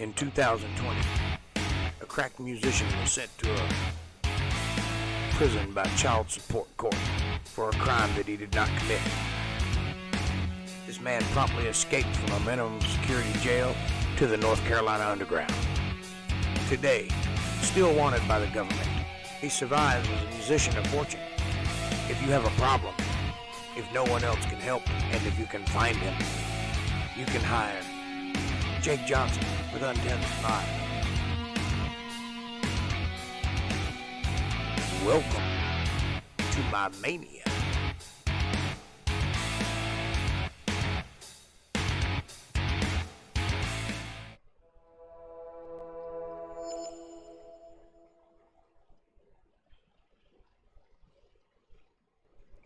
In 2020, a crack musician was sent to a prison by child support court for a crime that he did not commit. This man promptly escaped from a minimum security jail to the North Carolina Underground. Today, still wanted by the government, he survives as a musician of fortune. If you have a problem, if no one else can help, and if you can find him, you can hire Jake Johnson with Untethered Live. Welcome to my mania.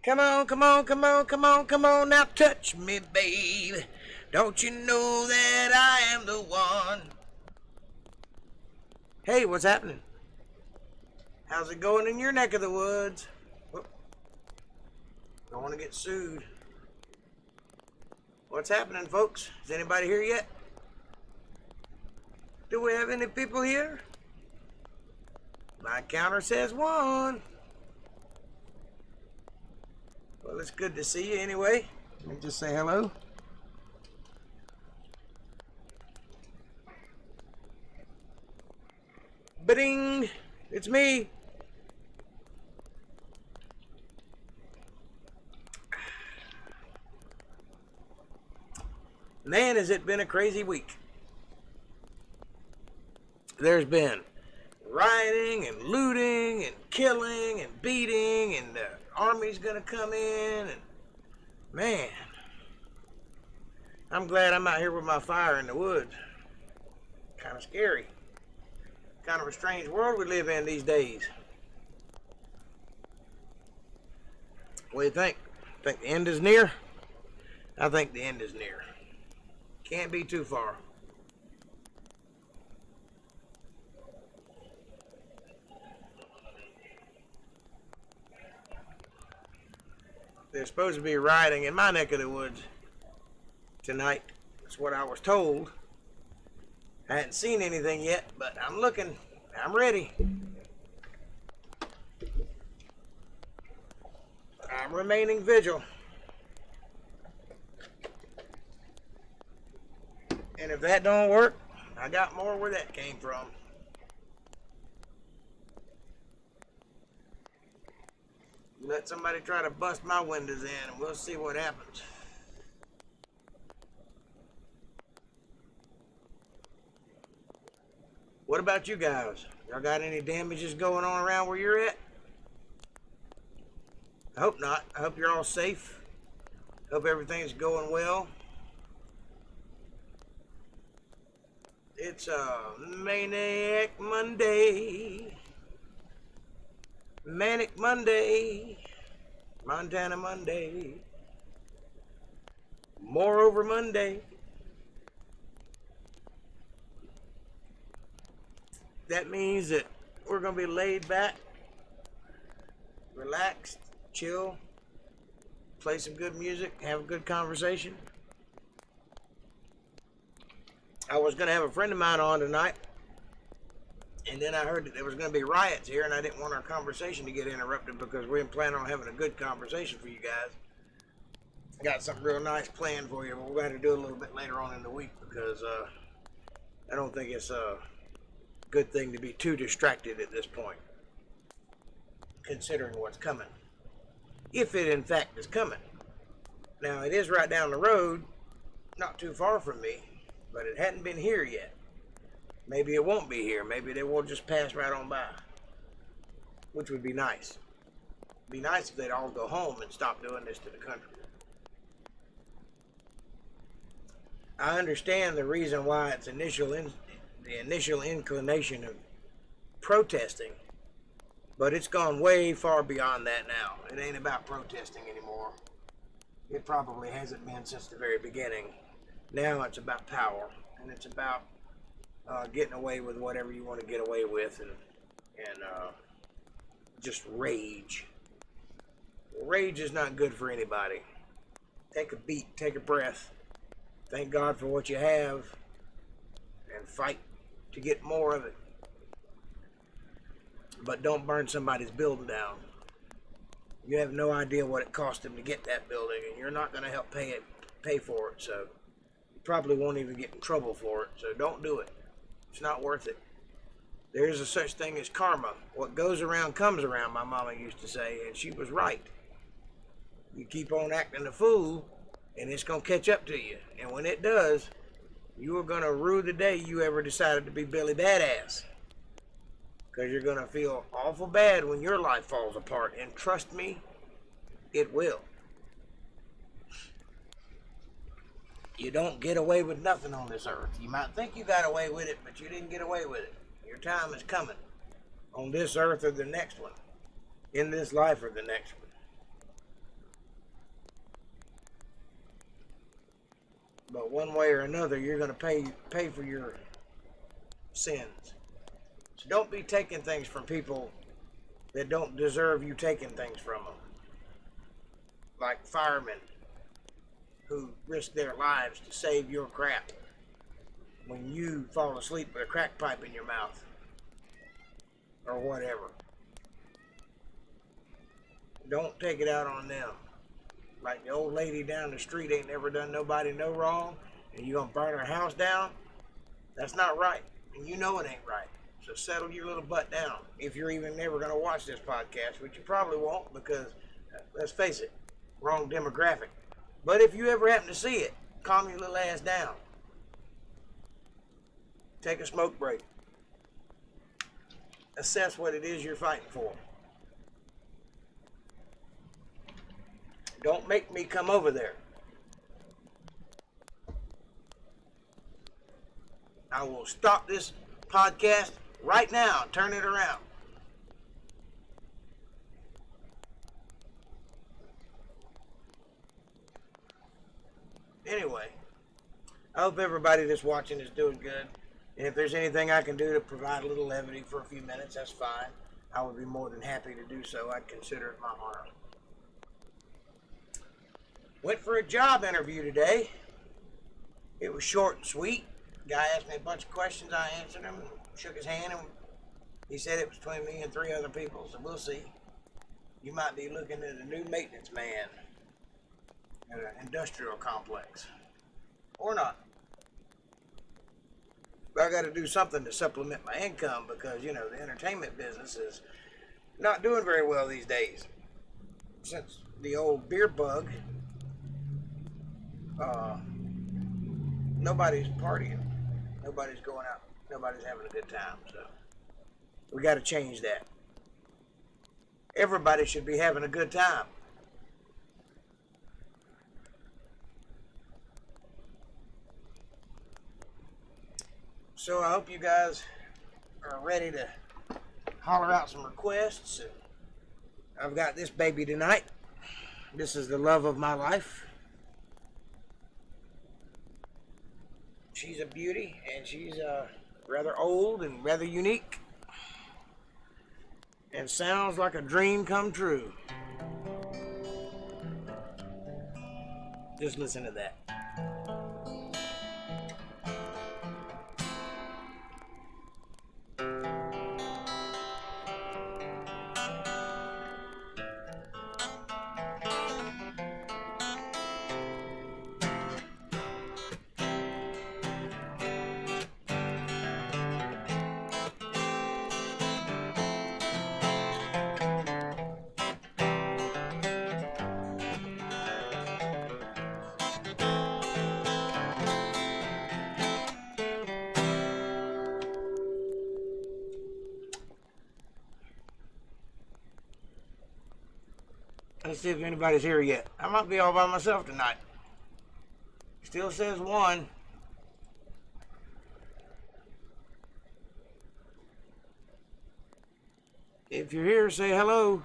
Come on, come on, come on, come on, come on, now touch me, babe. Don't you know that I am the one? Hey, what's happening? How's it going in your neck of the woods? Whoop. Don't want to get sued. What's happening, folks? Is anybody here yet? Do we have any people here? My counter says one. Well, it's good to see you anyway. Let me just say hello. Ba-ding! It's me. Man, has it been a crazy week. There's been rioting and looting and killing and beating, and the army's gonna come in, and man, I'm glad I'm out here with my fire in the woods. Kind of scary. Kind of a strange world we live in these days. What do you think? Think the end is near? I think the end is near. Can't be too far. There's supposed to be rioting in my neck of the woods tonight. That's what I was told. I hadn't seen anything yet, but I'm looking. I'm ready. I'm remaining vigil. And if that don't work, I got more where that came from. Let somebody try to bust my windows in, and we'll see what happens. What about you guys? Y'all got any damages going on around where you're at? I hope not. I hope you're all safe. Hope everything's going well. It's Manic Monday. Manic Monday. Montana Monday. Moreover Monday. That means that we're going to be laid back, relaxed, chill, play some good music, have a good conversation. I was going to have a friend of mine on tonight, and then I heard that there was going to be riots here, and I didn't want our conversation to get interrupted because we didn't plan on having a good conversation for you guys. I got something real nice planned for you, but we're going to do it a little bit later on in the week because I don't think it's a good thing to be too distracted at this point, considering what's coming. If it in fact is coming. Now, it is right down the road, not too far from me, but it hadn't been here yet. Maybe it won't be here. Maybe they will just pass right on by, which would be nice. It'd be nice if they'd all go home and stop doing this to the country. I understand the reason why it's the initial inclination of protesting, but it's gone way far beyond that now. It ain't about protesting anymore. It probably hasn't been since the very beginning. Now it's about power, and it's about getting away with whatever you want to get away with, and just rage. Rage is not good for anybody. Take a beat, take a breath. Thank God for what you have, and fight to get more of it. But don't burn somebody's building down. You have no idea what it cost them to get that building, and you're not going to help pay for it, so you probably won't even get in trouble for it, so don't do it. It's not worth it. There is a such thing as karma. What goes around comes around, my mama used to say, and she was right. You keep on acting a fool, and it's going to catch up to you, and when it does, you are going to rue the day you ever decided to be Billy Badass. Because you're going to feel awful bad when your life falls apart. And trust me, it will. You don't get away with nothing on this earth. You might think you got away with it, but you didn't get away with it. Your time is coming. On this earth or the next one. In this life or the next one. But one way or another, you're going to pay for your sins. So don't be taking things from people that don't deserve you taking things from them. Like firemen who risk their lives to save your crap when you fall asleep with a crack pipe in your mouth or whatever. Don't take it out on them. Like the old lady down the street ain't never done nobody no wrong, and you gonna burn her house down? That's not right, and you know it ain't right. So settle your little butt down. If you're even never gonna watch this podcast, which you probably won't, because let's face it, wrong demographic. But if you ever happen to see it, calm your little ass down. Take a smoke break. Assess what it is you're fighting for. Don't make me come over there. I will stop this podcast right now and turn it around. Anyway, I hope everybody that's watching is doing good. And if there's anything I can do to provide a little levity for a few minutes, that's fine. I would be more than happy to do so. I'd consider it my honor. Went for a job interview today. It was short and sweet. Guy asked me a bunch of questions. I answered him, shook his hand, and he said it was between me and 3 other people, so we'll see. You might be looking at a new maintenance man at an industrial complex. Or not. But I got to do something to supplement my income because, you know, the entertainment business is not doing very well these days. Since the old beer bug, nobody's partying. Nobody's going out. Nobody's having a good time. So we got to change that. Everybody should be having a good time. So I hope you guys are ready to holler out some requests. I've got this baby tonight. This is the love of my life. She's a beauty, and she's rather old and rather unique. And sounds like a dream come true. Just listen to that. Let's see if anybody's here yet. I might be all by myself tonight. Still says 1. If you're here, say hello.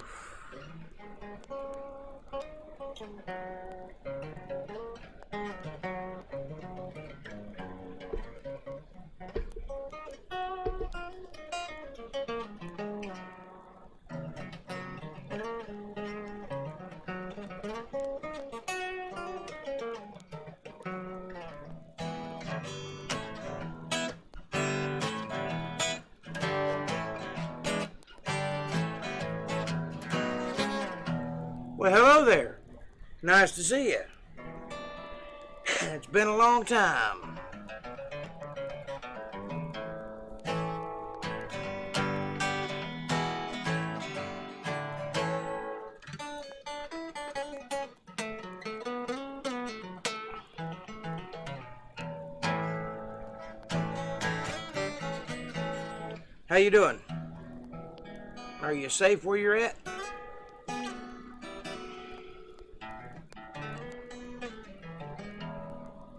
Well, hello there. Nice to see you. It's been a long time. How you doing? Are you safe where you're at?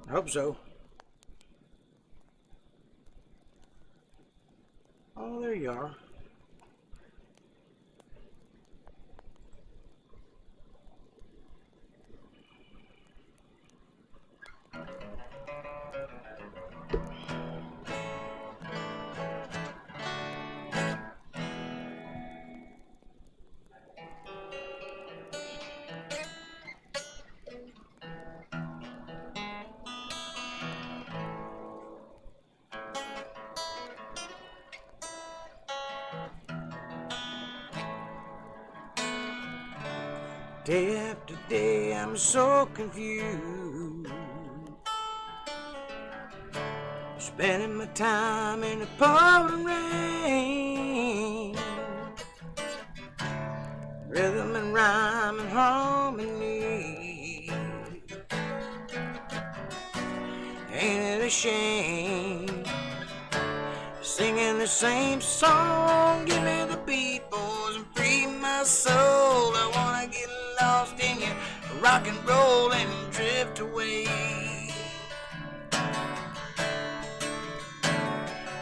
I hope so. Oh, there you are. Day after day, I'm so confused, spending my time in the pouring rain, rhythm and rhyme and harmony. Ain't it a shame, singing the same song? Give me the beat, boys, and free my soul. I wanna get lost in you, rock and roll and drift away.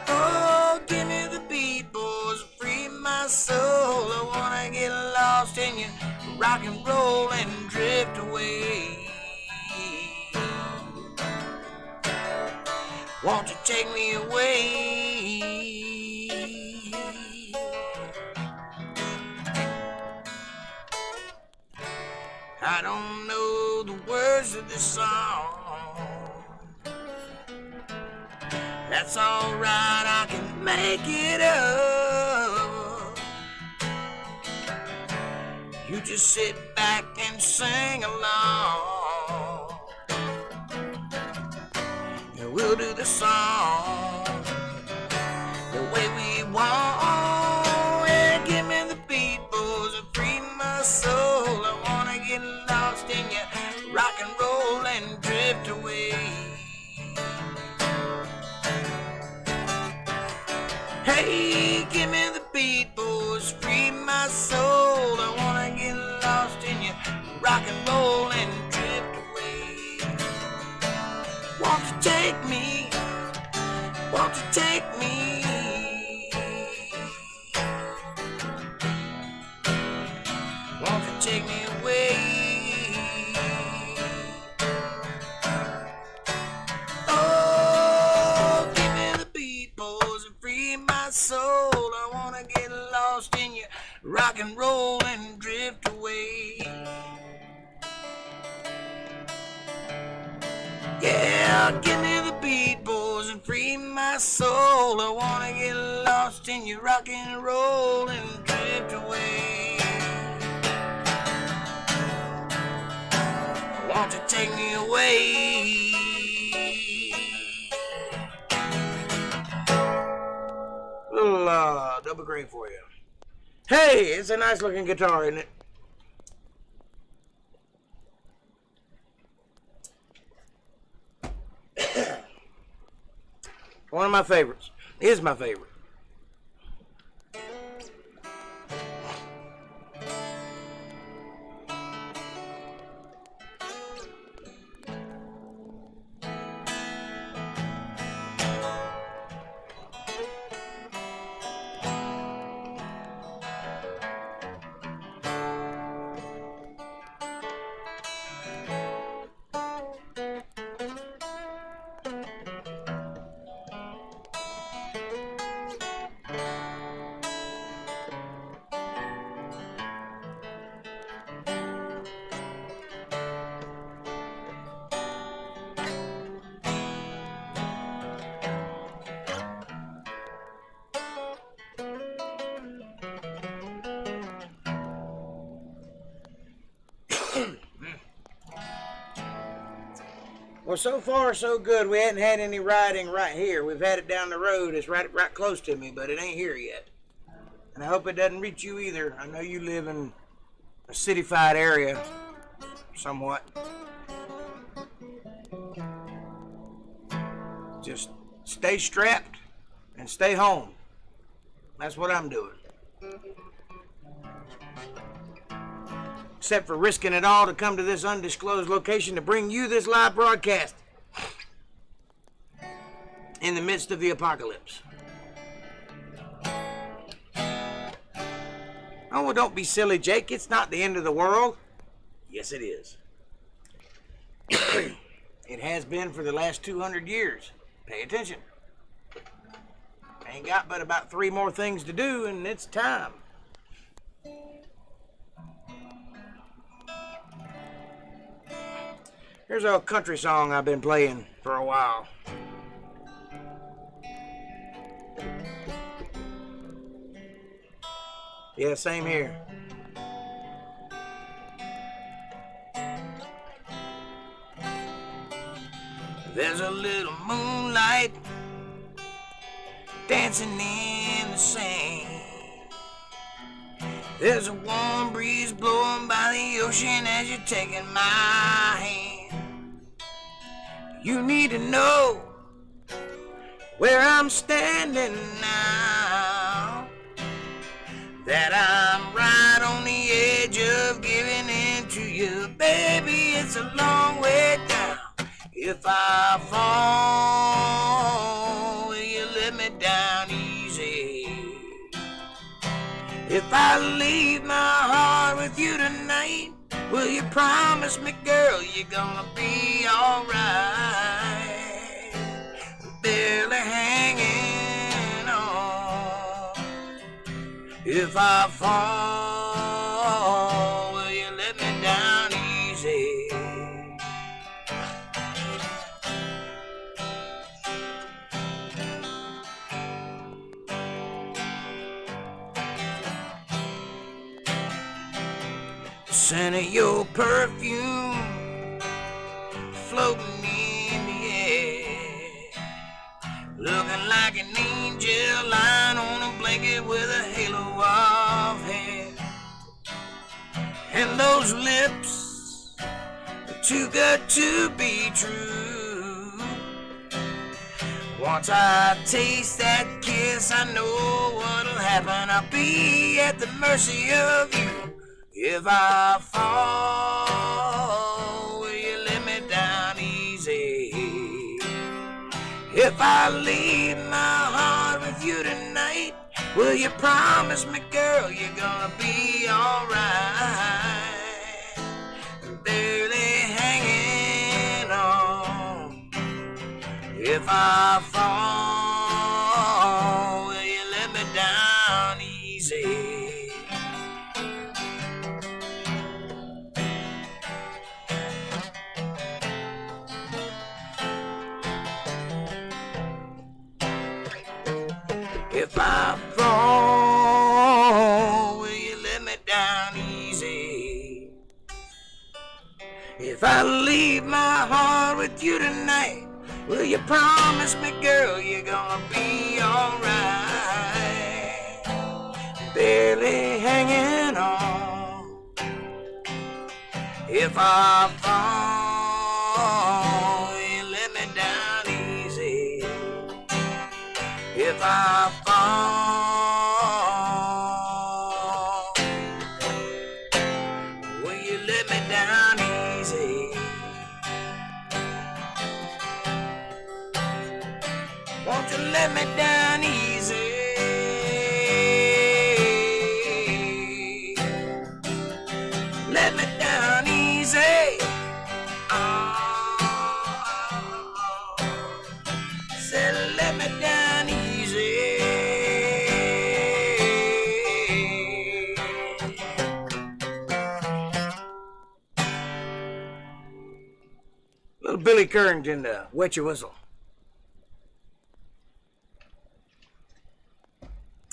Oh, give me the beat, boys, free my soul. I wanna get lost in you, rock and roll and drift away. Won't you take me away? I don't know the words of this song. That's alright, I can make it up. You just sit back and sing along, and we'll do the song the way we want. Yeah, give me the beat, boys, and free my soul. I wanna get lost in you, rock and roll and drift away. Hey, give me the beat, boys, free my soul. I wanna get lost in you, rock and roll and drift away. Won't you take me? Won't you take me? Won't you take me away? Oh, give me the beat, boys, and free my soul. I wanna get lost in you, rock and roll and drift away. Yeah, give me the beat, boys, and free my soul. I wanna get lost in you, rock and roll and drift away. Won't you take me away? Little Dobie Gray for you. Hey, it's a nice looking guitar, isn't it? One of my favorites. Is my favorite. Well, so far so good. We hadn't had any riding right here. We've had it down the road. It's right close to me, but it ain't here yet. And I hope it doesn't reach you either. I know you live in a city-fied area, somewhat. Just stay strapped and stay home. That's what I'm doing. Except for risking it all to come to this undisclosed location to bring you this live broadcast in the midst of the apocalypse. Oh, well, don't be silly, Jake. It's not the end of the world. Yes, it is. It has been for the last 200 years. Pay attention. Ain't got but about 3 more things to do, and it's time. Here's a country song I've been playing for a while. Yeah, same here. There's a little moonlight dancing in the sand. There's a warm breeze blowing by the ocean as you're taking my hand. You need to know where I'm standing now, that I'm right on the edge of giving in to you. Baby, it's a long way down. If I fall, will you let me down easy? If I leave my heart with you tonight, will you promise me, girl, you're gonna be alright? Barely hanging on. If I fall, will you let me down easy? The scent of your perfume floating in the air, looking like an angel lying on a blanket with a halo of hair. And those lips are too good to be true. Once I taste that kiss, I know what'll happen. I'll be at the mercy of you. If I fall, will you let me down easy? If I leave my heart with you tonight, will you promise me, girl, you're gonna be alright? Barely hanging on. If I fall, will you let me down easy? If I fall, will you let me down easy? If I leave my heart with you tonight, will you promise me, girl, you're gonna be alright? Barely hanging on. If I fall, will you let me down easy? If I fall, will you let me down easy? Won't you let me down easy? Let me down easy. Said let me down easy. Little Billy Currington, wet your whistle.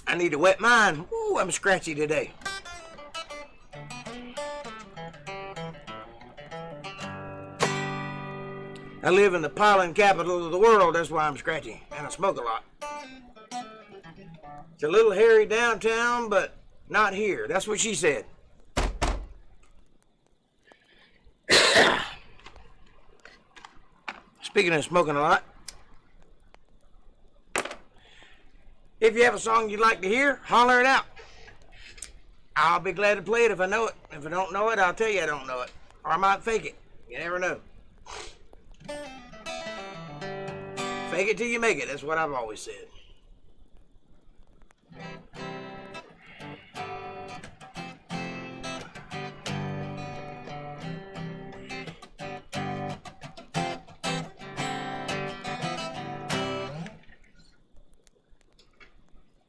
I need to wet mine. Ooh, I'm scratchy today. I live in the pollen capital of the world, that's why I'm scratchy, and I smoke a lot. It's a little hairy downtown, but not here. That's what she said. Speaking of smoking a lot, if you have a song you'd like to hear, holler it out. I'll be glad to play it if I know it. If I don't know it, I'll tell you I don't know it. Or I might fake it. You never know. Fake it till you make it. That's what I've always said.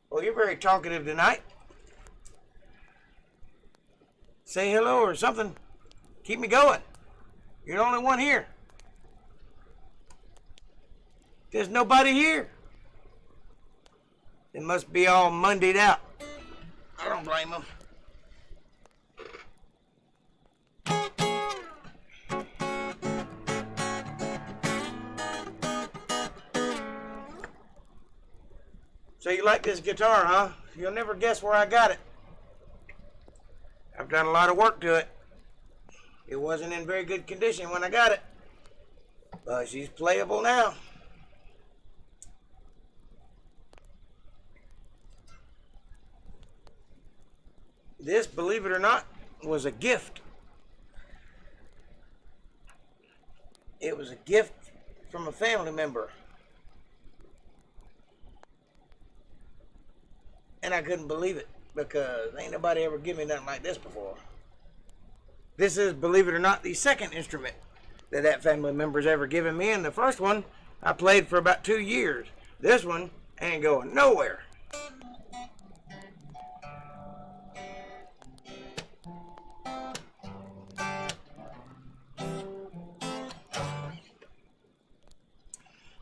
Well, you're very talkative tonight. Say hello or something. Keep me going. You're the only one here. There's nobody here. They must be all Mondayed out. I don't blame them. So you like this guitar, huh? You'll never guess where I got it. I've done a lot of work to it. It wasn't in very good condition when I got it, but she's playable now. This, believe it or not, was a gift. It was a gift from a family member. And I couldn't believe it because ain't nobody ever given me nothing like this before. This is, believe it or not, the second instrument that family member's ever given me. And the first one I played for about 2 years. This one ain't going nowhere.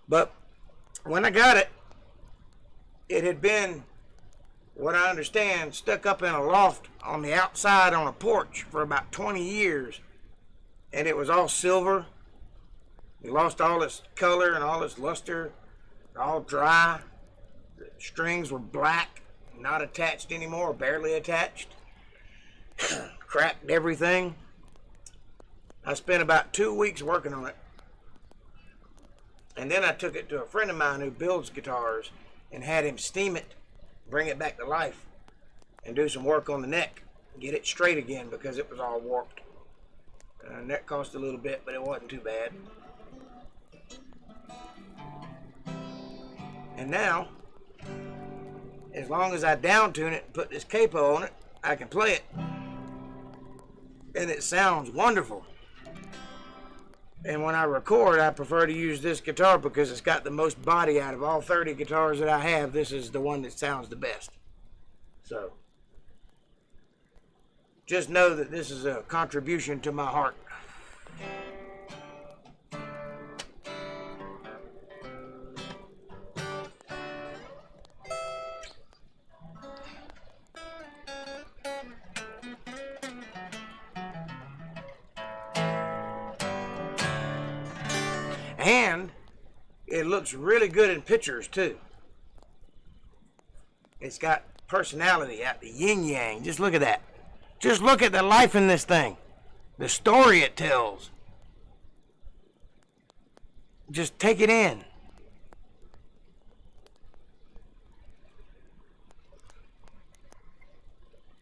But when I got it, it had been, what I understand, stuck up in a loft on the outside on a porch for about 20 years. And it was all silver. It lost all its color and all its luster. All dry. The strings were black, not attached anymore, barely attached. Cracked everything. I spent about 2 weeks working on it. And then I took it to a friend of mine who builds guitars and had him steam it, bring it back to life, and do some work on the neck. Get it straight again because it was all warped. And that cost a little bit, but it wasn't too bad. And now, as long as I down tune it and put this capo on it, I can play it. And it sounds wonderful. And when I record, I prefer to use this guitar because it's got the most body out of all 30 guitars that I have. This is the one that sounds the best. So, just know that this is a contribution to my heart. And it looks really good in pictures too. It's got personality, got the yin yang. Just look at that. Just look at the life in this thing. The story it tells. Just take it in.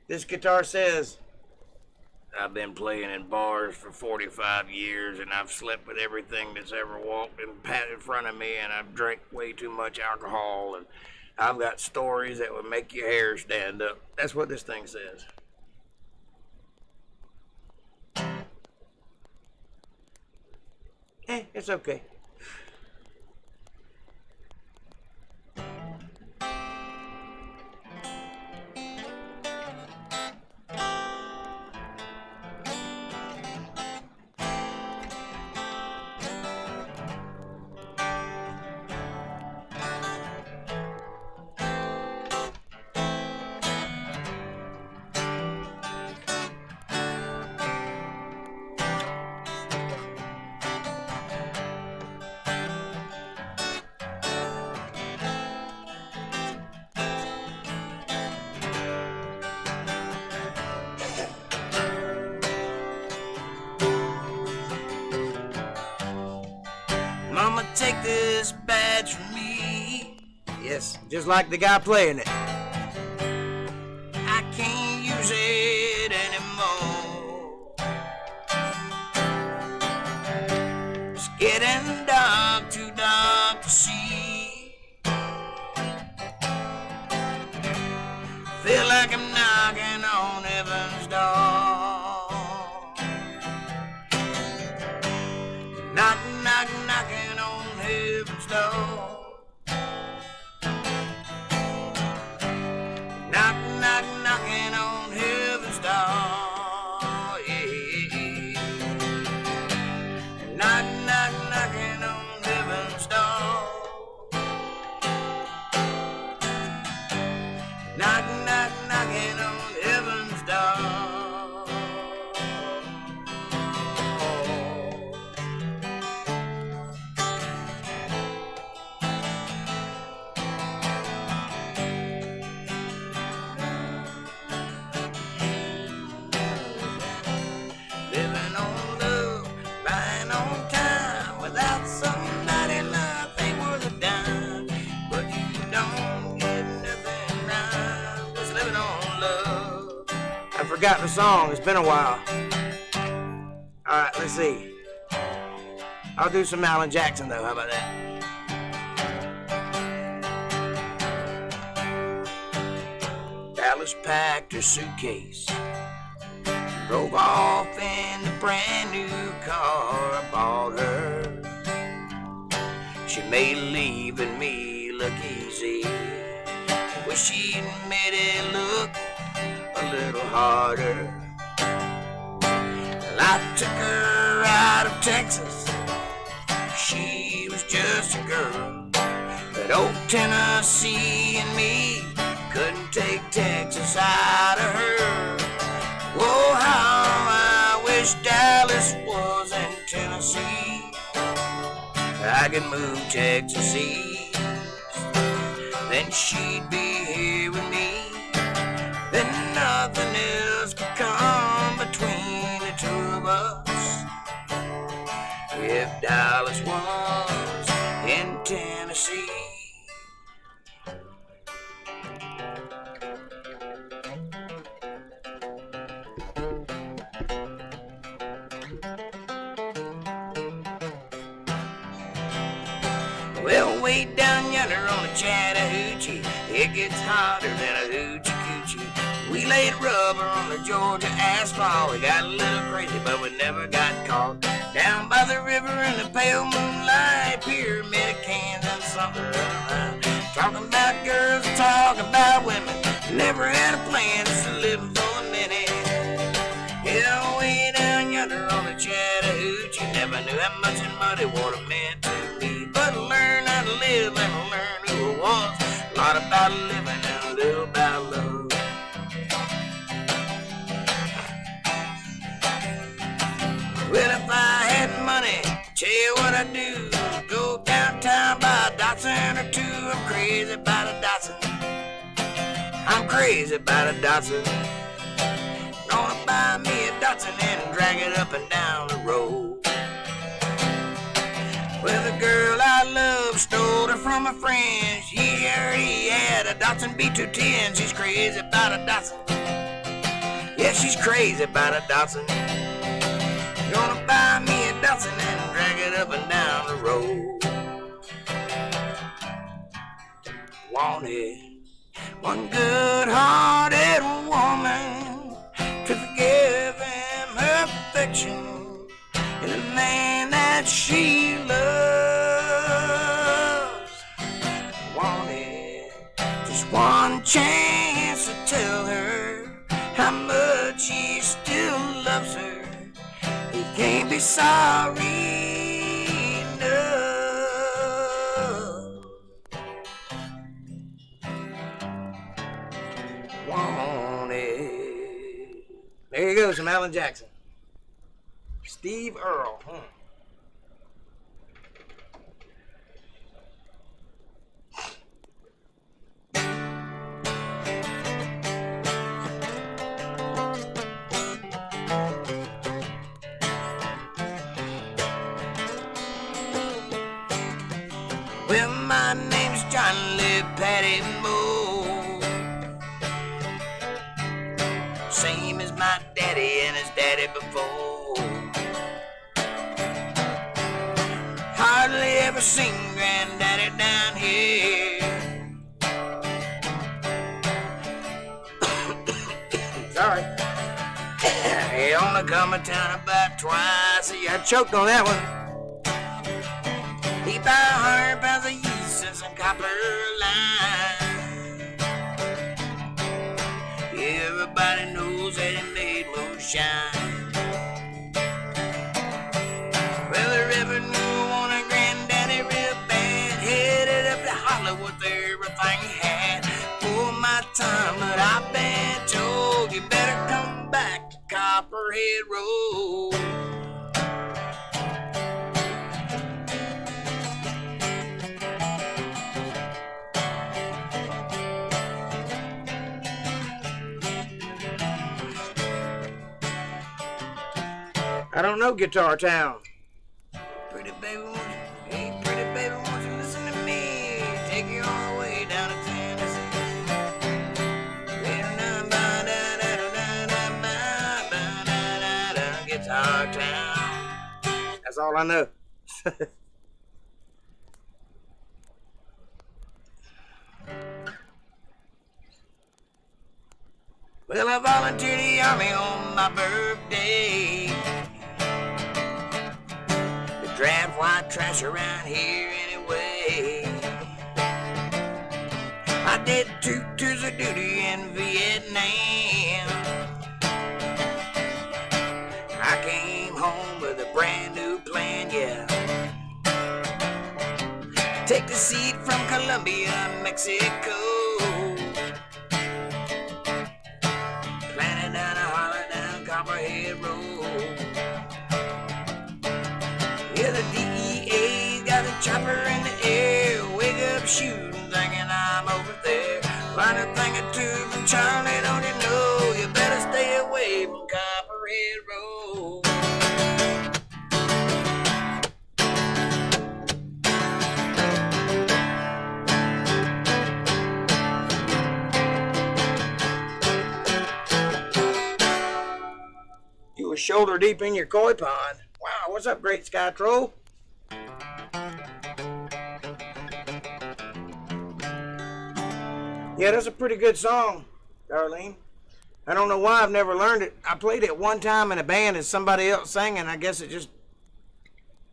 This guitar says, I've been playing in bars for 45 years and I've slept with everything that's ever walked and pat in front of me, and I've drank way too much alcohol, and I've got stories that would make your hair stand up. That's what this thing says. It's okay. just like the guy playing it. I can't use it anymore. It's getting dark, too dark to see. Feel like I'm knocking on heaven's door. Knocking, knocking, knocking on heaven's door. Knocking, knocking, knocking on heaven's door. Yeah. Knocking, knocking, knocking on heaven's door. Knocking, knocking, knocking on heaven's door. Living on love, buying on time. Without somebody, life ain't worth a dime. But you don't get nothing right. Just living on love. I forgot the song. It's been a while. All right, let's see. I'll do some Alan Jackson though. How about that? Dallas packed her suitcase, drove off in the brand new car I bought her. She made leaving me look easy. Wish she'd made it look a little harder. Well, I took her out of Texas. She was just a girl. But old Tennessee and me couldn't take Texas out of her. Whoa, how I wish Dallas was in Tennessee. I could move Texas east, then she'd be here with me. Then nothing else could come between the two of us. If Dallas was in Tennessee. Well, way down yonder on the Chattahoochee, it gets hotter than a hoochie coochie. We laid rubber on the Georgia asphalt. We got a little crazy, but we never got caught. Down by the river in the pale moonlight, pyramid of cans and something around. Talking about girls, talking about women. Never had a plan, just living for the minute. Yeah, way down yonder on the Chattahoochee, never knew how much in muddy water meant to me. But learn how to live and learn who I was. A lot about living and a little about love. Well, if I had money, tell you what I'd do. Go downtown, buy a Dodson or two. I'm crazy about a Dodson. I'm crazy about a Dodson. Gonna buy me a Dodson and drag it up and down the road. Well, the girl I love stole her from a friend. She already had a Dodson B210. She's crazy about a Dodson. Yeah, she's crazy about a Dodson. Gonna buy me a Dodson and drag it up and down the road. Wanted one good-hearted woman to forgive him her perfection in a man that she loves. Wanted just one chance to tell her how much he still loves her. He can't be sorry enough. Wanted. There you go, some Alan Jackson. Steve Earle. Well, my name's John lived Patty Moore. Same as my daddy and his daddy before. Hardly ever seen Granddaddy down here. Sorry. He only come to town about twice a year. I choked on that one. He buy 100 pounds of yeast and some copper line. Everybody knows that he made moonshine. Well, the revenue wanted Granddaddy real bad. Headed up to Hollywood with everything he had. For my time, but I've been told you better come back to Copperhead Road. I don't know Guitar Town. Pretty baby, won't you? Hey, pretty baby, won't you listen to me? Take you all the way down to Tennessee. Guitar Town. That's all I know. Well, I volunteered the army on my birthday. Draft white trash around here anyway. I did 2 tours of duty in Vietnam. I came home with a brand new plan, yeah. Take the seed from Colombia, Mexico. Planted down a holler down Copperhead Road. Yeah, the DEA's got the chopper in the air. Wake up shooting, thinking I'm over there. Learn a thing or two from Charlie, don't you know? You better stay away from Copperhead Road. You were shoulder deep in your koi pond. Wow, what's up, Great Sky Troll? Yeah, that's a pretty good song, Darlene. I don't know why I've never learned it. I played it one time in a band and somebody else sang, and I guess it just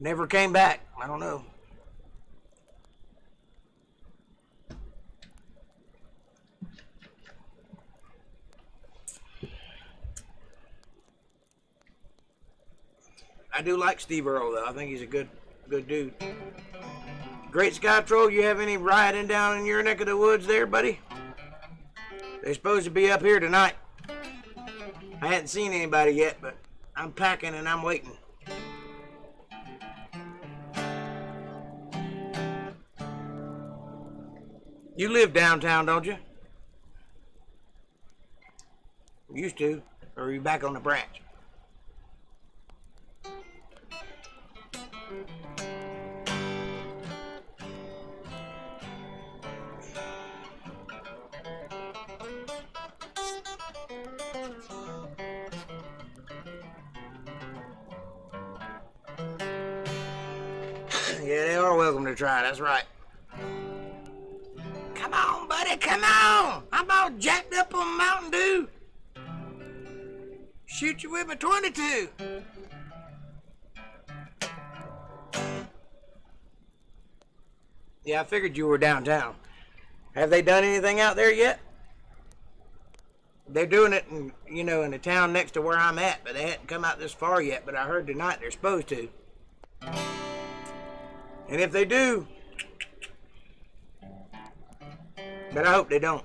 never came back. I don't know. I do like Steve Earle, though. I think he's a good dude. Great Sky Troll, you have any rioting down in your neck of the woods there, buddy? They're supposed to be up here tonight. I hadn't seen anybody yet, but I'm packing and I'm waiting. You live downtown, don't you? Used to. Or are you back on the branch? Yeah, they are welcome to try, that's right. Come on, buddy, come on! I'm all jacked up on Mountain Dew. Shoot you with my 22. Yeah, I figured you were downtown. Have they done anything out there yet? They're doing it in, in the town next to where I'm at, but they hadn't come out this far yet, but I heard tonight they're supposed to. And if they do, but I hope they don't.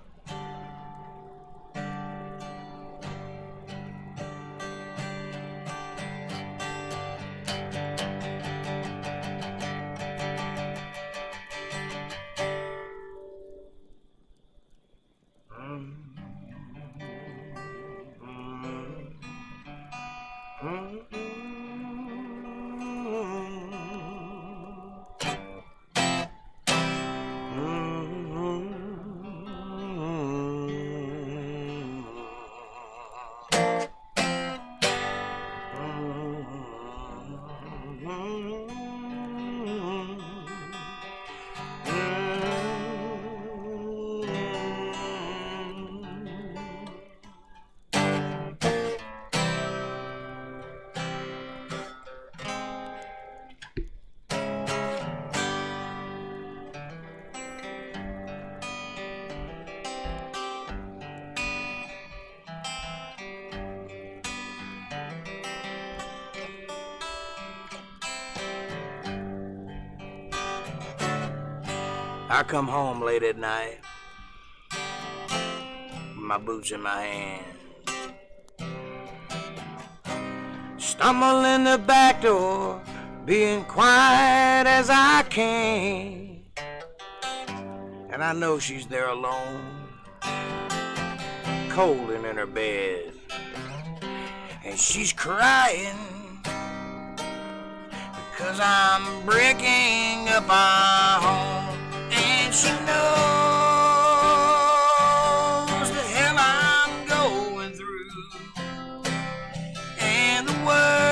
I come home late at night, with my boots in my hand. Stumble in the back door, being quiet as I can. And I know she's there alone, cold and in her bed. And she's crying because I'm breaking up our home. And she knows the hell I'm going through. And the world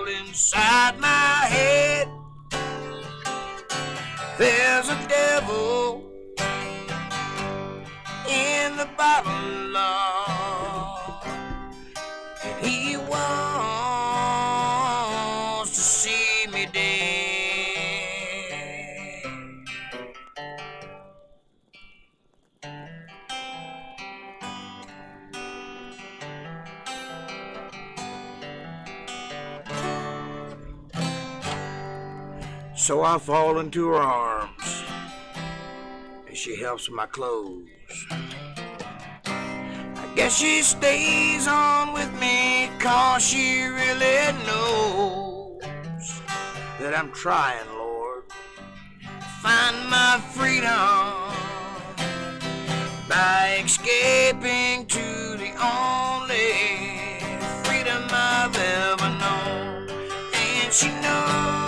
inside my head, there's a devil in the bottle, Lord, and he wants to see me dead. So I fall into her arms, and she helps with my clothes. I guess she stays on with me 'cause she really knows that I'm trying, Lord, to find my freedom by escaping to the only freedom I've ever known. And she knows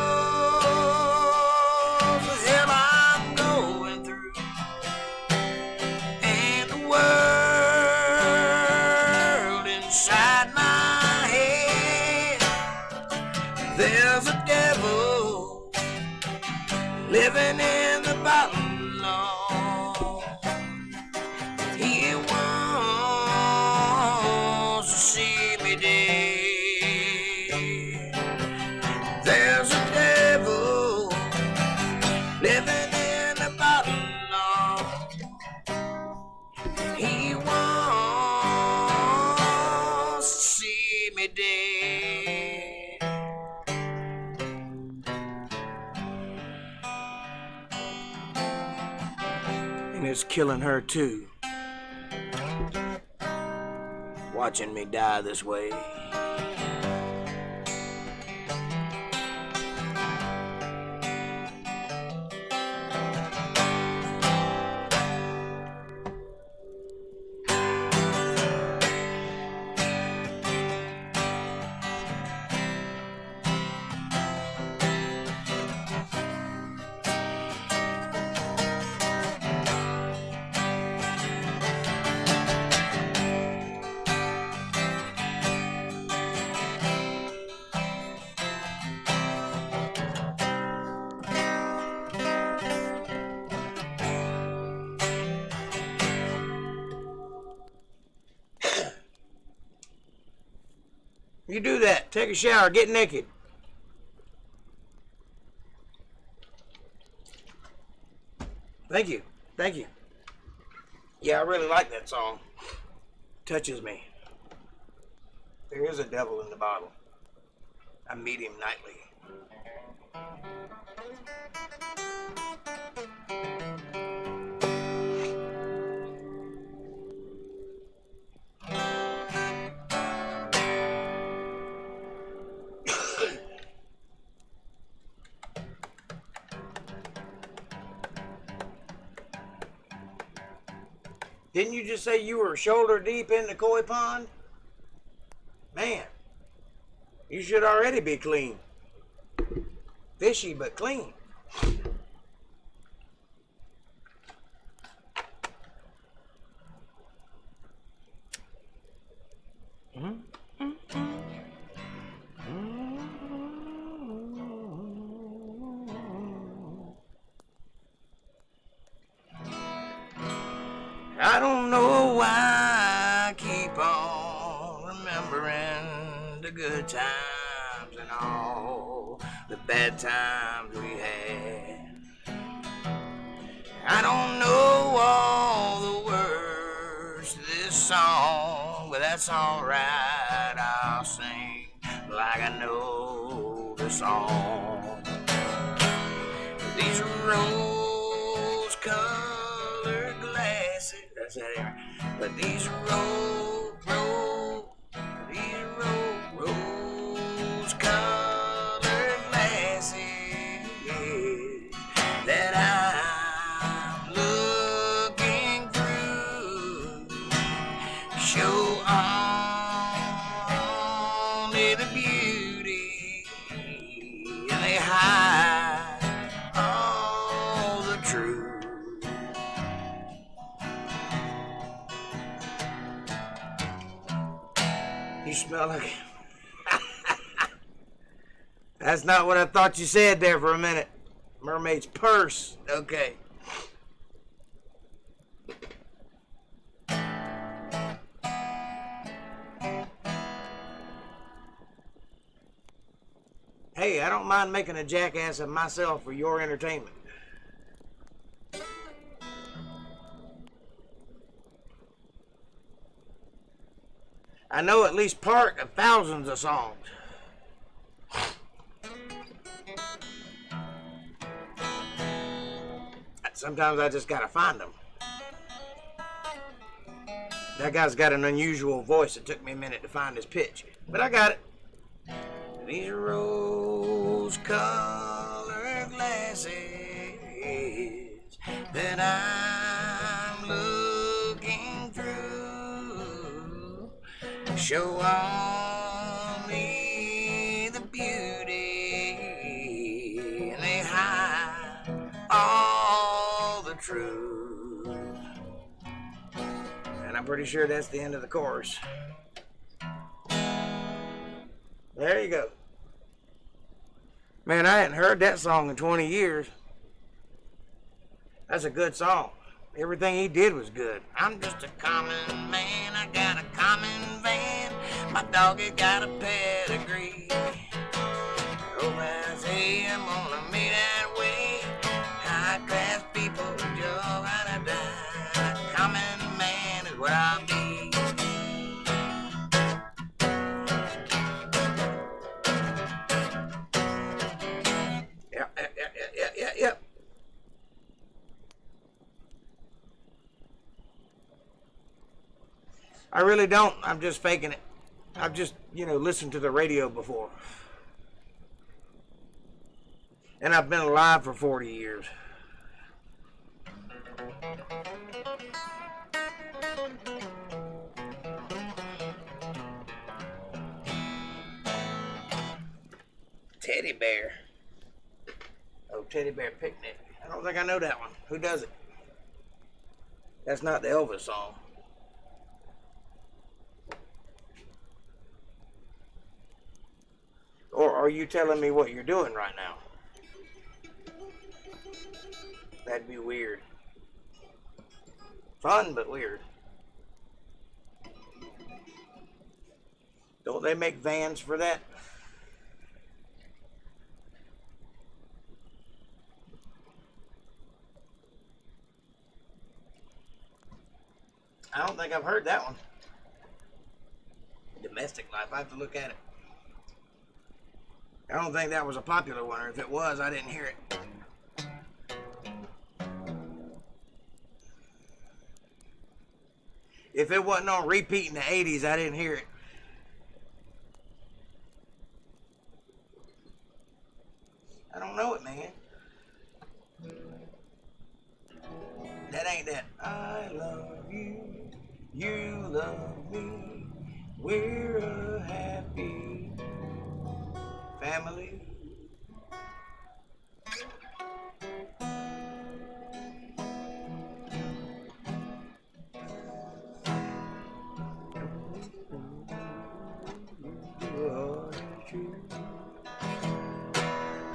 living in the bottom, Lord. He wants to see me dead. There's a devil living in the bottom, Lord. He wants to see me dead. It's killing her too, watching me die this way. You do that. Take a shower. Get naked. Thank you. Thank you. Yeah, I really like that song. Touches me. There is a devil in the bottle. I meet him nightly. Didn't you just say you were shoulder deep in the koi pond? Man, you should already be clean. Fishy, but clean. I don't know why I keep on remembering the good times and all the bad times we had. I don't know all the words to this song, but that's alright, I'll sing like I know the song. these rose-colored glasses. That's that here. But these rose-colored glasses that I'm looking through show only the beauty, and they hide all the truth. You smell like... That's not what I thought you said there for a minute. Mermaid's purse. Okay. Hey, I don't mind making a jackass of myself for your entertainment. I know at least part of thousands of songs. Sometimes I just gotta find them. That guy's got an unusual voice. It took me a minute to find his pitch, but I got it. These rose-colored glasses that I'm looking through show only the beauty, and they hide all the truth. And I'm pretty sure that's the end of the chorus. There you go. Man, I hadn't heard that song in 20 years. That's a good song. Everything he did was good. I'm just a common man, I got a common van. My dog has got a pedigree. Oh, I say I'm gonna be that way. High class people just gotta die. Common man is what I'll be. Yep. I really don't. I'm just faking it. I've just, listened to the radio before. And I've been alive for 40 years. Teddy Bear. Oh, Teddy Bear Picnic. I don't think I know that one. Who does it? That's not the Elvis song. Or are you telling me what you're doing right now? That'd be weird. Fun, but weird. Don't they make vans for that? I don't think I've heard that one. Domestic Life, I have to look at it. I don't think that was a popular one, or if it was, I didn't hear it. If it wasn't on repeat in the 80s, I didn't hear it. I don't know it, man. That ain't that. I love you, you love me, we're a happy family.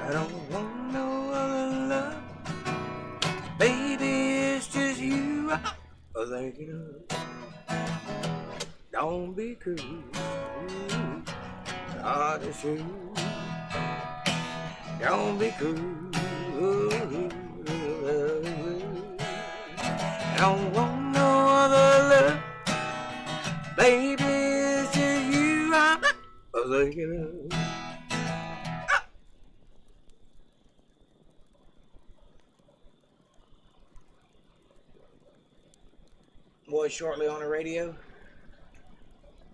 I don't want no other love, baby, it's just you I'm thinking of. Don't be cruel, not a shoe. Don't be cruel. I don't want no other love, baby, it's just you I'm thinking of. voice shortly on the radio.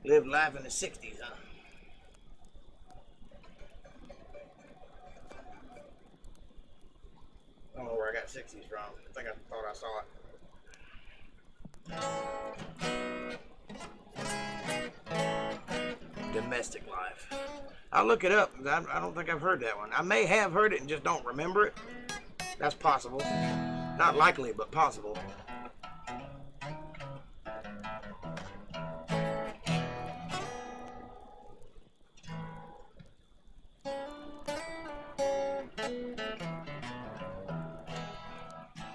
Lived life in the 60s, huh? I don't know where I got 60s from. I think I thought I saw it. Domestic life. I'll look it up. I don't think I've heard that one. I may have heard it and just don't remember it. That's possible. Not likely, but possible.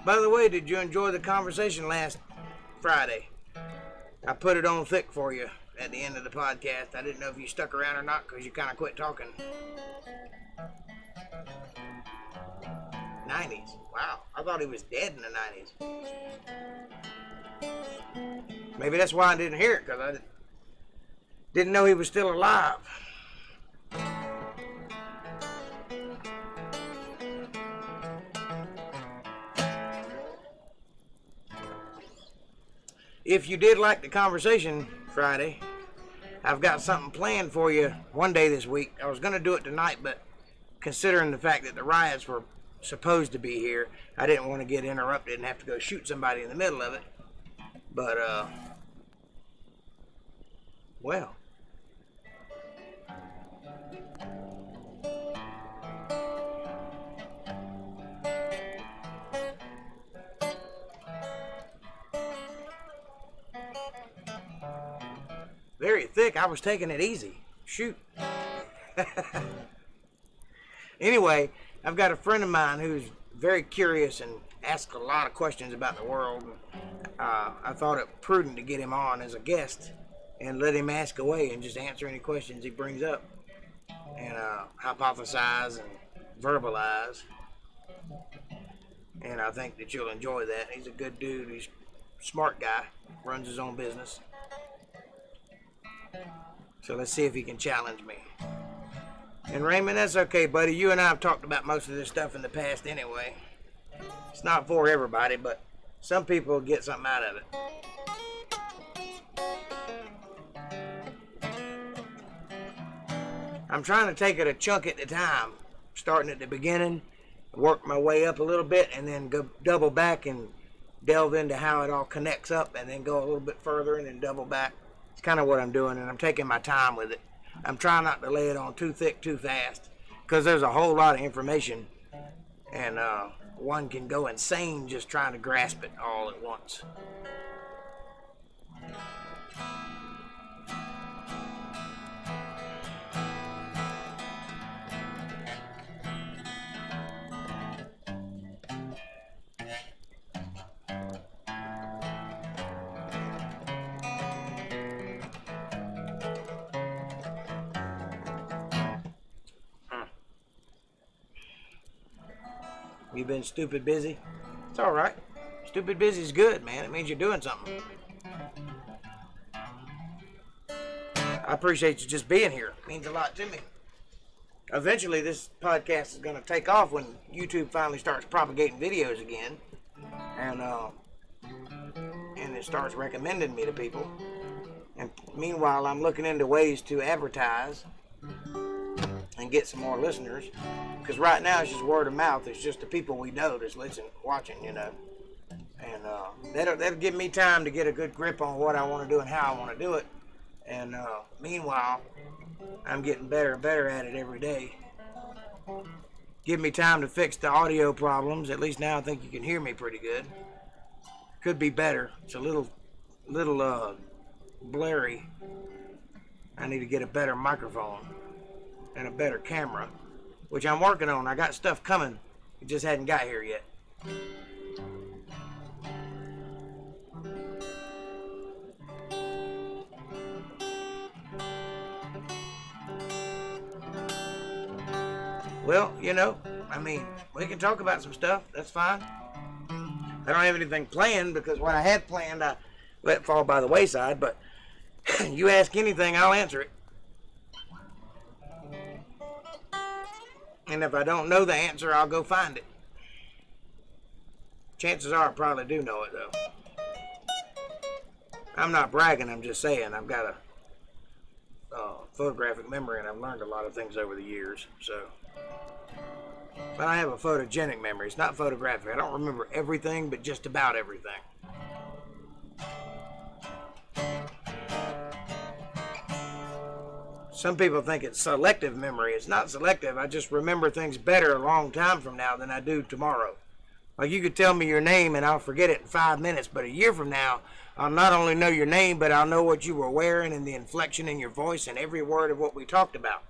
By the way, did you enjoy the conversation last Friday? I put it on thick for you at the end of the podcast. I didn't know if you stuck around or not because you kind of quit talking. 90s. Wow. I thought he was dead in the 90s. Maybe that's why I didn't hear it, because I didn't know he was still alive. If you did like the conversation Friday, I've got something planned for you one day this week. I was going to do it tonight, but considering the fact that the riots were supposed to be here, I didn't want to get interrupted and have to go shoot somebody in the middle of it. But, well. Very thick. I was taking it easy. Shoot. Anyway, I've got a friend of mine who's very curious and asks a lot of questions about the world. I thought it prudent to get him on as a guest and let him ask away and just answer any questions he brings up and hypothesize and verbalize. And I think that you'll enjoy that. He's a good dude. He's a smart guy. Runs his own business. So let's see if he can challenge me. And Raymond, that's okay, buddy. You and I have talked about most of this stuff in the past anyway. It's not for everybody, but some people get something out of it. I'm trying to take it a chunk at a time, starting at the beginning, work my way up a little bit, and then go double back and delve into how it all connects up, and then go a little bit further and then double back. It's kind of what I'm doing, and I'm taking my time with it. I'm trying not to lay it on too thick, too fast, because there's a whole lot of information, and one can go insane just trying to grasp it all at once. You been stupid busy? It's all right. Stupid busy is good, man. It means you're doing something. I appreciate you just being here. It means a lot to me. Eventually, this podcast is going to take off when YouTube finally starts propagating videos again, and it starts recommending me to people. And meanwhile, I'm looking into ways to advertise and get some more listeners, because right now it's just word of mouth. It's just the people we know that's watching, you know, and that'll give me time to get a good grip on what I want to do and how I want to do it. And meanwhile, I'm getting better and better at it every day. Give me time to fix the audio problems. At least now I think you can hear me pretty good. Could be better. It's a little blurry. I need to get a better microphone and a better camera, which I'm working on. I got stuff coming. It just hadn't got here yet. Well, you know, I mean, we can talk about some stuff. That's fine. I don't have anything planned, because what I had planned, I let fall by the wayside, but you ask anything, I'll answer it. And if I don't know the answer, I'll go find it. Chances are I probably do know it, though. I'm not bragging, I'm just saying I've got a photographic memory, and I've learned a lot of things over the years. So, but I have a photogenic memory. It's not photographic. I don't remember everything, but just about everything. Some people think it's selective memory. It's not selective. I just remember things better a long time from now than I do tomorrow. Like, you could tell me your name and I'll forget it in 5 minutes, but a year from now, I'll not only know your name, but I'll know what you were wearing and the inflection in your voice and every word of what we talked about.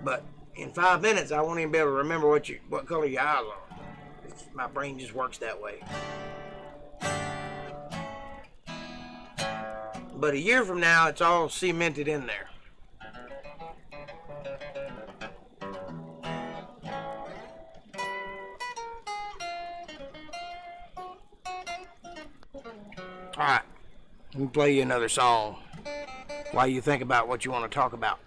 But in 5 minutes, I won't even be able to remember what color your eyes are. My brain just works that way. But a year from now, it's all cemented in there. Alright, let me play you another song while you think about what you want to talk about.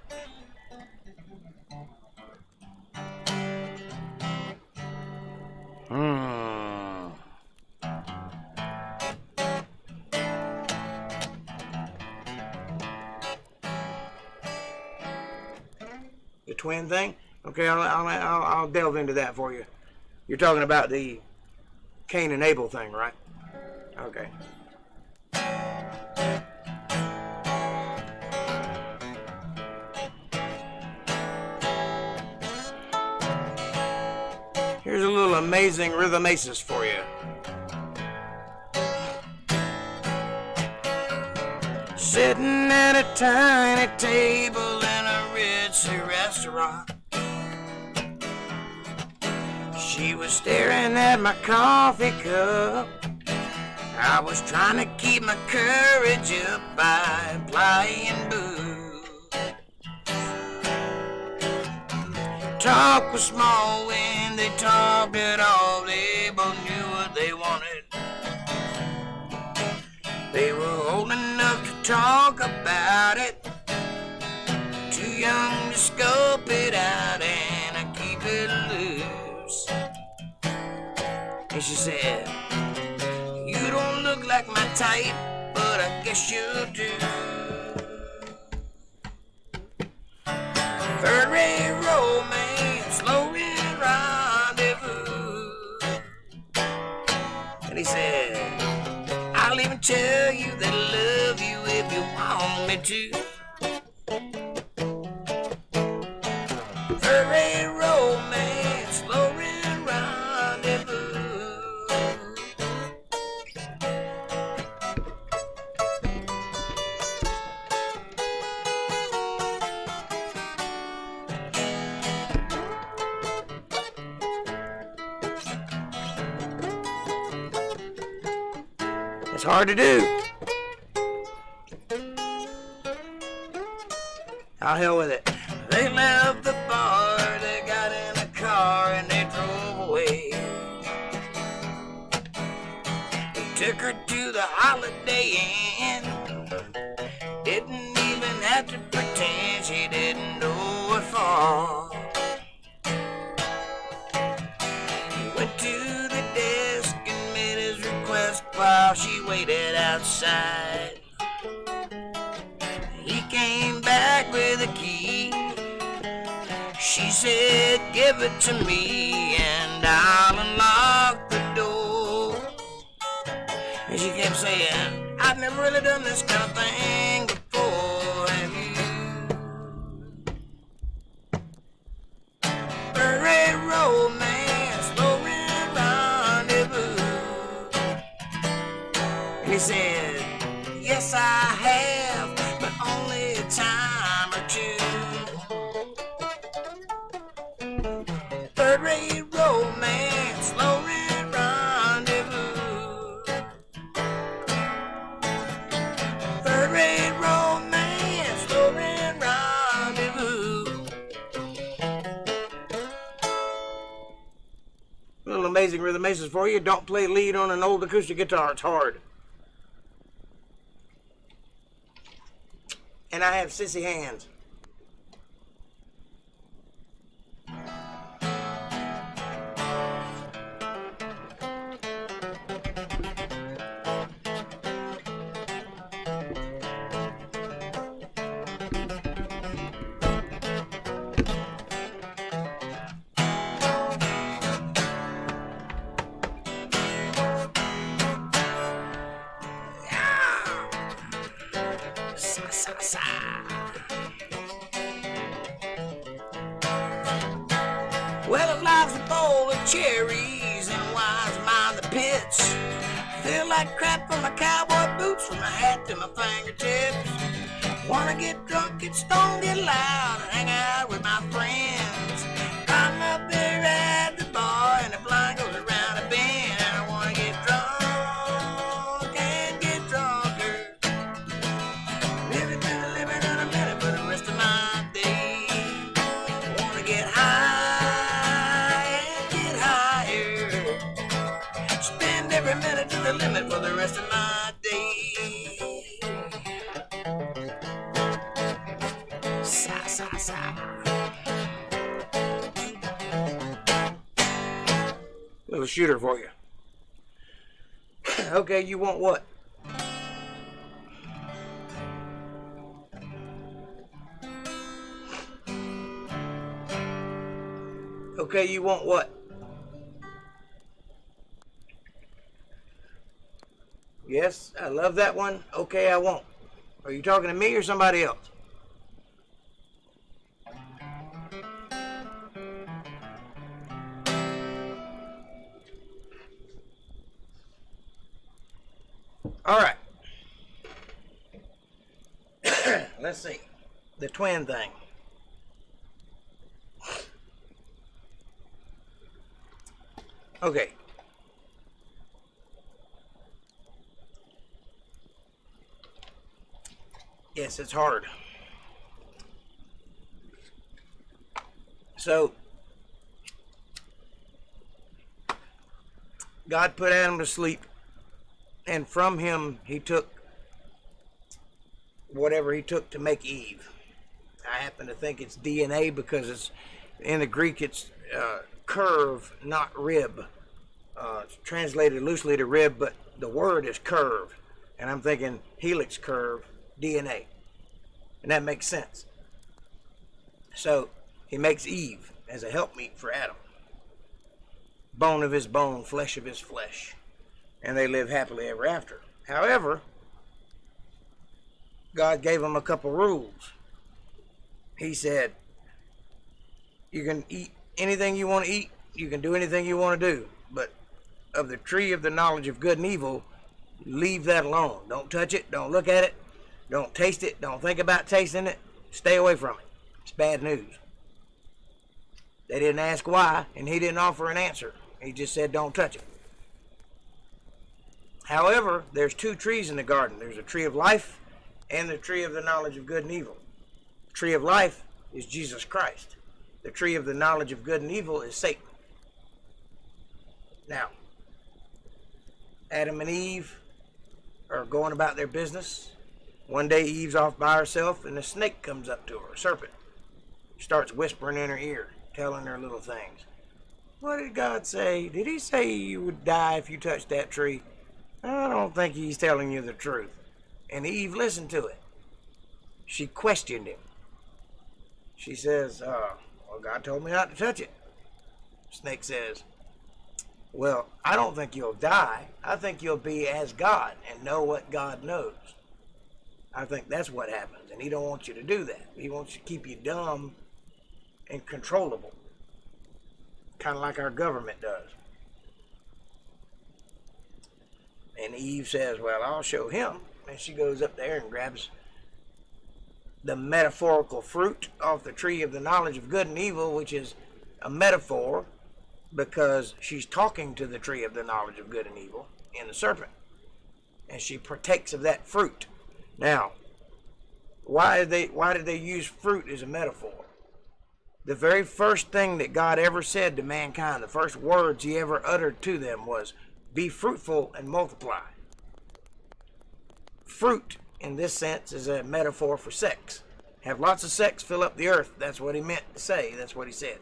The twin thing? Okay, I'll delve into that for you. You're talking about the Cain and Abel thing, right? Okay. Here's a little amazing rhythm aces for you. Sitting at a tiny table in a ritzy restaurant, she was staring at my coffee cup. I was trying to keep my courage up by applying booze. Talk was small when they talked at all. They both knew what they wanted. They were old enough to talk about it, too young to scope it out, and I keep it loose. And she said, "You don't look like my type, but I guess you do. Furry romance, lonely rendezvous." And he said, "I'll even tell you that I love you if you want me to. Furry romance, lonely rendezvous." It's hard to do. Oh, hell with it. They left the bar, they got in a car and they drove away. He took her to the Holiday Inn. Didn't even have to pretend she didn't know what for. He went to the desk and made his request while she waited outside. He came back with a key. She said, "Give it to me and I'll unlock the door." And she kept saying, "I've never really done this kind of thing before, have you?" Furry romance, lonely rendezvous. And he said, "Yes, I have, but only a time or two." Furry romance, lonely rendezvous. Furry romance, lonely rendezvous. Little amazing rhythm aces for you. Don't play lead on an old acoustic guitar. It's hard. And I have sissy hands. Well, if life's a bowl of cherries and wines mind the pits, feel like crap from my cowboy boots, from my hat to my fingertips. Wanna get drunk, get stoned, get loud, and hang out with my friends. I'm up there at the bar and the blind goes around a bend. I wanna get drunk and get drunker. Living on a minute for the rest of my days. Wanna get high and get higher. Spend every minute to the limit for the rest of my days. Little shooter for you. Okay, you want what? Okay, you want what? Yes, I love that one. Okay, I won't. Are you talking to me or somebody else? All right. Let's see. The twin thing. Okay. Yes, it's hard. So, God put Adam to sleep, and from him he took whatever he took to make Eve. I happen to think it's DNA because it's in the Greek it's curve, not rib. It's translated loosely to rib, but the word is curve, and I'm thinking helix curve, DNA, and that makes sense. So he makes Eve as a helpmeet for Adam, bone of his bone, flesh of his flesh, and they live happily ever after. However, God gave them a couple rules. He said, you can eat anything you want to eat, you can do anything you want to do, but of the tree of the knowledge of good and evil, leave that alone. Don't touch it, don't look at it, don't taste it, don't think about tasting it, stay away from it. It's bad news. They didn't ask why, and he didn't offer an answer. He just said don't touch it. However, there's two trees in the garden. There's a tree of life and the tree of the knowledge of good and evil. The tree of life is Jesus Christ. The tree of the knowledge of good and evil is Satan. Now, Adam and Eve are going about their business. One day Eve's off by herself and a snake comes up to her, a serpent. Starts whispering in her ear, telling her little things. What did God say? Did he say you would die if you touched that tree? I don't think he's telling you the truth. And Eve listened to it. She questioned him. She says, well, God told me not to touch it. Snake says, well, I don't think you'll die. I think you'll be as God and know what God knows. I think that's what happens, and he don't want you to do that. He wants you to keep you dumb and controllable, kind of like our government does. And Eve says, well, I'll show him. And she goes up there and grabs the metaphorical fruit off the tree of the knowledge of good and evil, which is a metaphor because she's talking to the tree of the knowledge of good and evil in the serpent. And she partakes of that fruit. Now, why did they use fruit as a metaphor? The very first thing that God ever said to mankind, the first words he ever uttered to them was, be fruitful and multiply. Fruit, in this sense, is a metaphor for sex. Have lots of sex, fill up the earth. That's what he meant to say. That's what he said.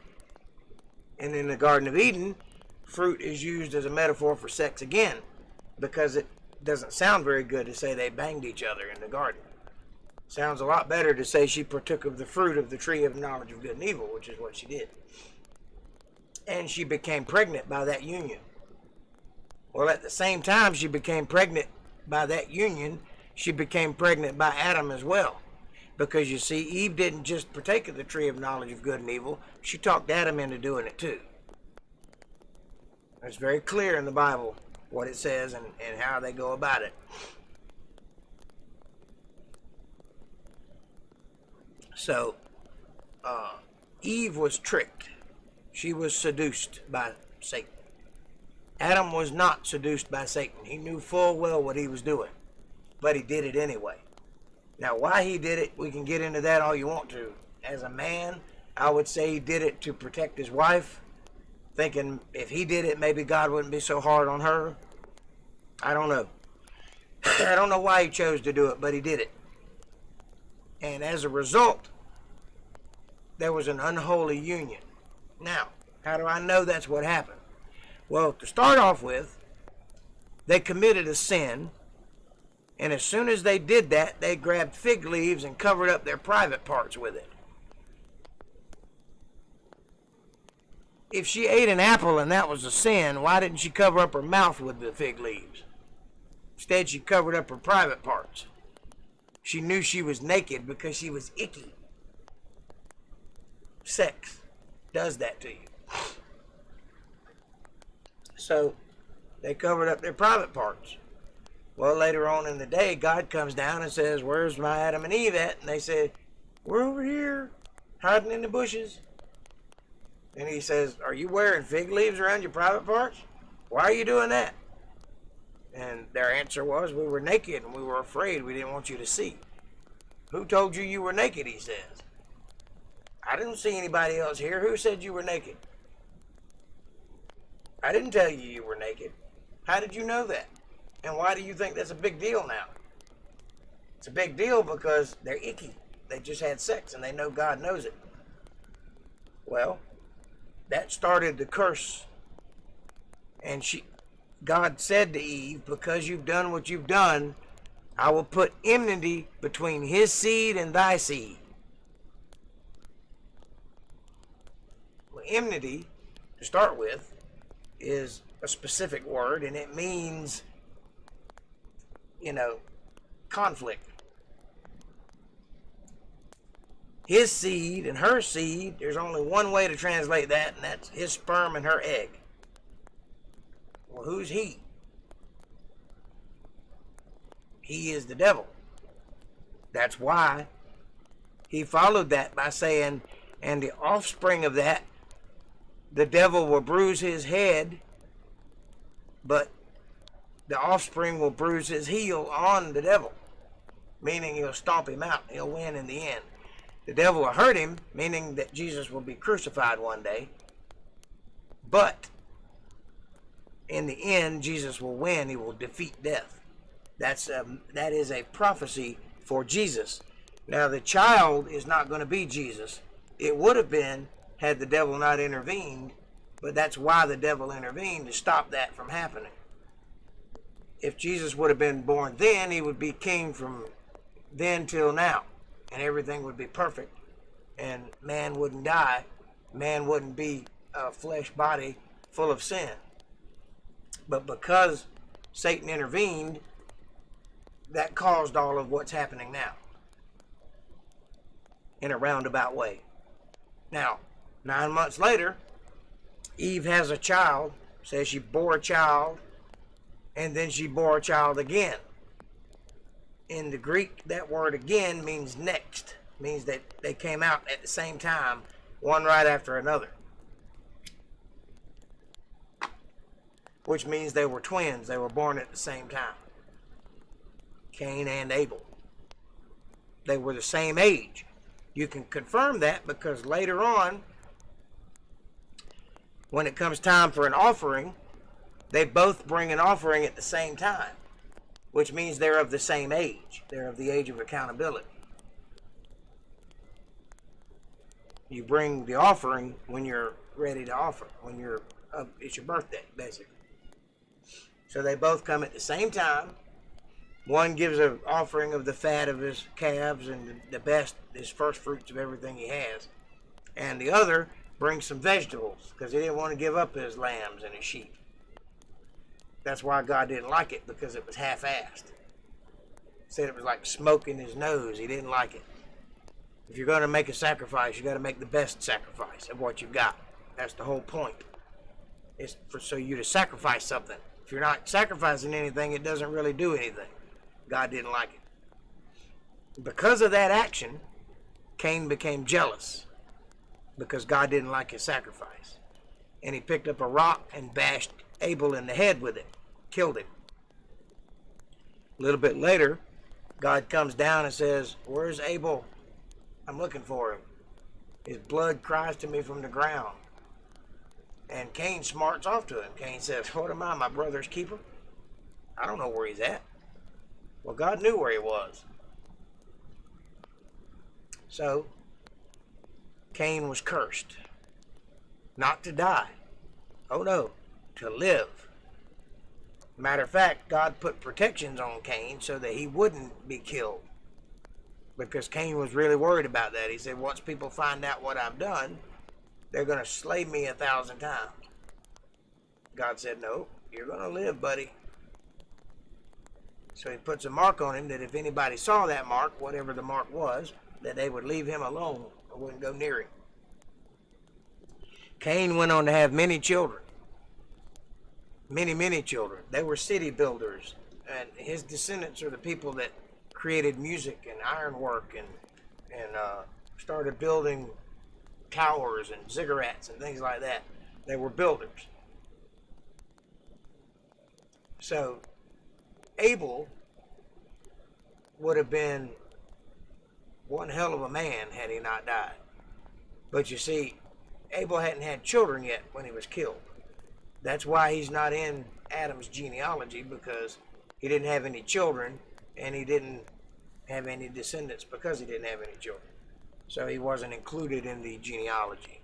And in the Garden of Eden, fruit is used as a metaphor for sex again, because it doesn't sound very good to say they banged each other in the garden. Sounds a lot better to say she partook of the fruit of the tree of knowledge of good and evil, which is what she did. And she became pregnant by that union. Well, at the same time she became pregnant by that union, she became pregnant by Adam as well. Because you see, Eve didn't just partake of the tree of knowledge of good and evil, she talked Adam into doing it too. It's very clear in the Bible what it says and how they go about it. So, Eve was tricked. She was seduced by Satan. Adam was not seduced by Satan. He knew full well what he was doing, but he did it anyway. Now, why he did it, we can get into that all you want to. As a man, I would say he did it to protect his wife, thinking if he did it, maybe God wouldn't be so hard on her. I don't know. I don't know why he chose to do it, but he did it. And as a result, there was an unholy union. Now, how do I know that's what happened? Well, to start off with, they committed a sin, and as soon as they did that, they grabbed fig leaves and covered up their private parts with it. If she ate an apple and that was a sin, why didn't she cover up her mouth with the fig leaves? Instead, she covered up her private parts. She knew she was naked because she was icky. Sex does that to you. So, they covered up their private parts. Well, later on in the day, God comes down and says, "Where's my Adam and Eve at?" And they said, "We're over here, hiding in the bushes." And he says, "Are you wearing fig leaves around your private parts? Why are you doing that?" And their answer was, "We were naked and we were afraid. We didn't want you to see." "Who told you you were naked?" he says. "I didn't see anybody else here. Who said you were naked?" "I didn't tell you you were naked." "How did you know that? And why do you think that's a big deal now?" It's a big deal because they're icky. They just had sex and they know God knows it. Well, that started the curse. And God said to Eve, "Because you've done what you've done, I will put enmity between his seed and thy seed." Well, enmity, to start with, is a specific word, and it means, conflict. His seed and her seed, there's only one way to translate that, and that's his sperm and her egg. Well, who's he? He is the devil. That's why he followed that by saying, "And the offspring of that, the devil will bruise his head, but the offspring will bruise his heel on the devil," meaning he'll stomp him out. He'll win in the end. The devil will hurt him, meaning that Jesus will be crucified one day. But in the end, Jesus will win. He will defeat death. That is a prophecy for Jesus. Now, the child is not going to be Jesus. It would have been had the devil not intervened, but that's why the devil intervened, to stop that from happening. If Jesus would have been born then, he would be king from then till now, and everything would be perfect, and man wouldn't die. Man wouldn't be a flesh body full of sin. But because Satan intervened, that caused all of what's happening now in a roundabout way. Now, 9 months later, Eve has a child, says she bore a child, and then she bore a child again. In the Greek, that word again means next. Means that they came out at the same time, one right after another. Which means they were twins. They were born at the same time. Cain and Abel. They were the same age. You can confirm that because later on, when it comes time for an offering, they both bring an offering at the same time, which means they're of the same age. They're of the age of accountability. You bring the offering when you're ready to offer, it's your birthday, basically. So they both come at the same time. One gives an offering of the fat of his calves and the best, his first fruits of everything he has. And the other brings some vegetables because he didn't want to give up his lambs and his sheep. That's why God didn't like it, because it was half-assed. Said it was like smoke in his nose. He didn't like it. If you're going to make a sacrifice, you got to make the best sacrifice of what you've got. That's the whole point. It's for so you to sacrifice something. If you're not sacrificing anything, it doesn't really do anything. God didn't like it. Because of that action, Cain became jealous because God didn't like his sacrifice. And he picked up a rock and bashed Abel in the head with it, killed him. A little bit later, God comes down and says, "Where's Abel? I'm looking for him. His blood cries to me from the ground." And Cain smarts off to him. Cain says, "What am I, my brother's keeper? I don't know where he's at." Well, God knew where he was. So, Cain was cursed. Not to die. Oh no, to live. Matter of fact, God put protections on Cain so that he wouldn't be killed. Because Cain was really worried about that. He said, once people find out what I've done, they're going to slay me 1,000 times. God said, no, you're going to live, buddy. So he puts a mark on him that if anybody saw that mark, whatever the mark was, that they would leave him alone or wouldn't go near him. Cain went on to have many children. Many children. They were city builders. And his descendants are the people that created music and ironwork and started building towers and ziggurats and things like that. They were builders. So Abel would have been one hell of a man had he not died. But you see, Abel hadn't had children yet when he was killed. That's why he's not in Adam's genealogy, because he didn't have any children and he didn't have any descendants because he didn't have any children. So he wasn't included in the genealogy.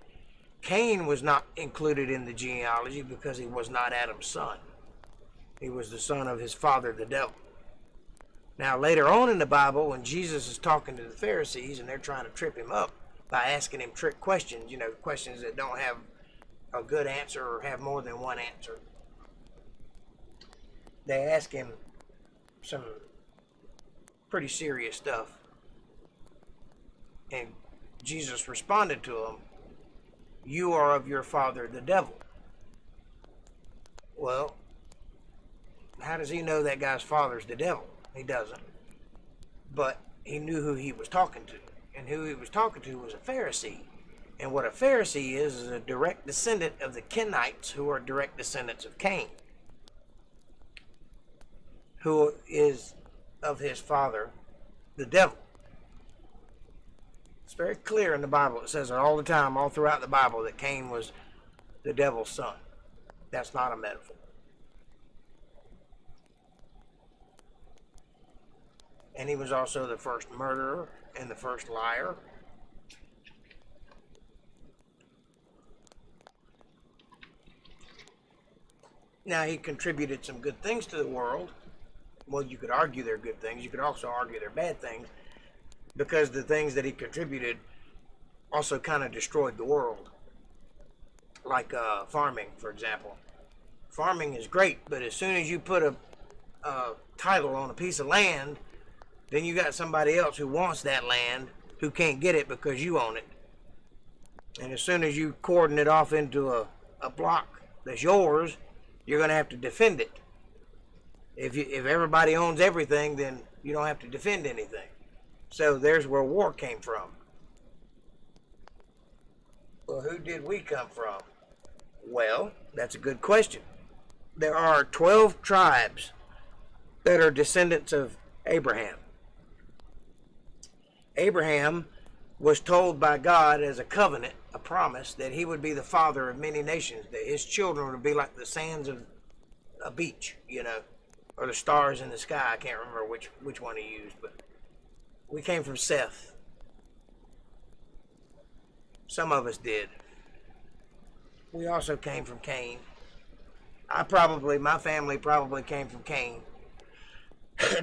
Cain was not included in the genealogy because he was not Adam's son. He was the son of his father, the devil. Now, later on in the Bible, when Jesus is talking to the Pharisees and they're trying to trip him up by asking him trick questions, questions that don't have a good answer or have more than one answer, they ask him some pretty serious stuff. And Jesus responded to them, "You are of your father, the devil." Well, how does he know that guy's father's the devil? He doesn't. But he knew who he was talking to. And who he was talking to was a Pharisee. And what a Pharisee is a direct descendant of the Kenites, who are direct descendants of Cain, who is of his father, the devil. It's very clear in the Bible. It says it all the time, all throughout the Bible, that Cain was the devil's son. That's not a metaphor. And he was also the first murderer and the first liar. Now, he contributed some good things to the world. Well, you could argue they're good things. You could also argue they're bad things, because the things that he contributed also kind of destroyed the world. Like farming, for example. Farming is great, but as soon as you put a title on a piece of land, then you got somebody else who wants that land who can't get it because you own it. And as soon as you cordon it off into a block that's yours, you're going to have to defend it. If everybody owns everything, then you don't have to defend anything. So there's where war came from. Well, who did we come from? Well, that's a good question. There are 12 tribes that are descendants of Abraham. Abraham was told by God as a covenant, a promise, that he would be the father of many nations, that his children would be like the sands of a beach, or the stars in the sky. I can't remember which one he used, but we came from Seth. Some of us did. We also came from Cain. My family probably came from Cain.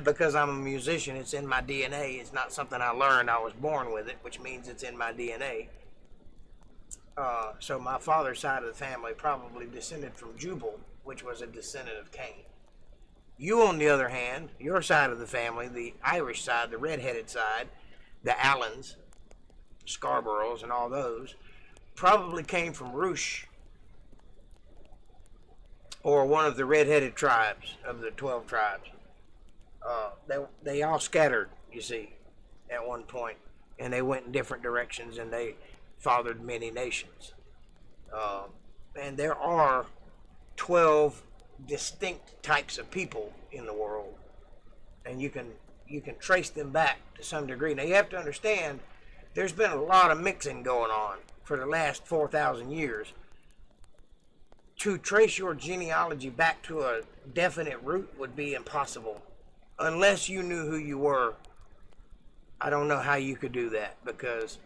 Because I'm a musician, it's in my DNA. It's not something I learned. I was born with it, which means it's in my DNA. So my father's side of the family probably descended from Jubal, which was a descendant of Cain. You, on the other hand, your side of the family, the Irish side, the red-headed side, the Allens, Scarboroughs, and all those, probably came from Rouge, or one of the red-headed tribes of the 12 tribes. They all scattered, you see, at one point, and they went in different directions, and they fathered many nations. And there are 12 distinct types of people in the world, and you can trace them back to some degree. Now you have to understand, there's been a lot of mixing going on for the last 4,000 years. To trace your genealogy back to a definite root would be impossible unless you knew who you were. I don't know how you could do that, because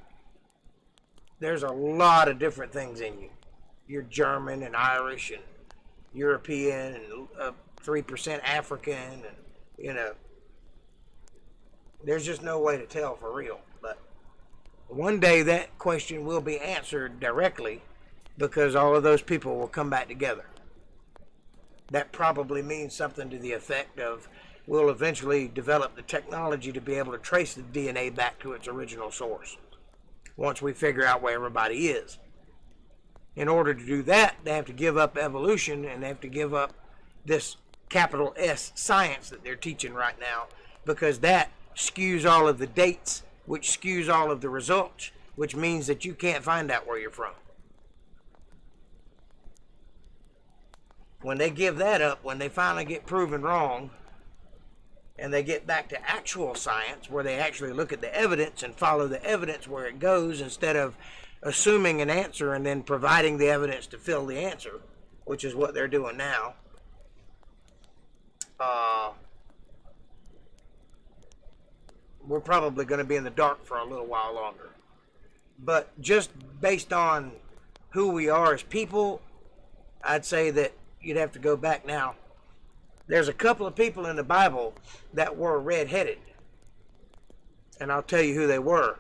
there's a lot of different things in you. You're German and Irish and European and 3% African, and you know, there's just no way to tell for real. But one day that question will be answered directly, because all of those people will come back together. That probably means something to the effect of, we'll eventually develop the technology to be able to trace the DNA back to its original source once we figure out where everybody is. In order to do that, they have to give up evolution, and they have to give up this capital S science that they're teaching right now, because that skews all of the dates, which skews all of the results, which means that you can't find out where you're from. When they give that up, when they finally get proven wrong, and they get back to actual science, where they actually look at the evidence and follow the evidence where it goes, instead of assuming an answer and then providing the evidence to fill the answer, which is what they're doing now. We're probably going to be in the dark for a little while longer. But just based on who we are as people, I'd say that you'd have to go back now. There's a couple of people in the Bible that were red-headed, and I'll tell you who they were.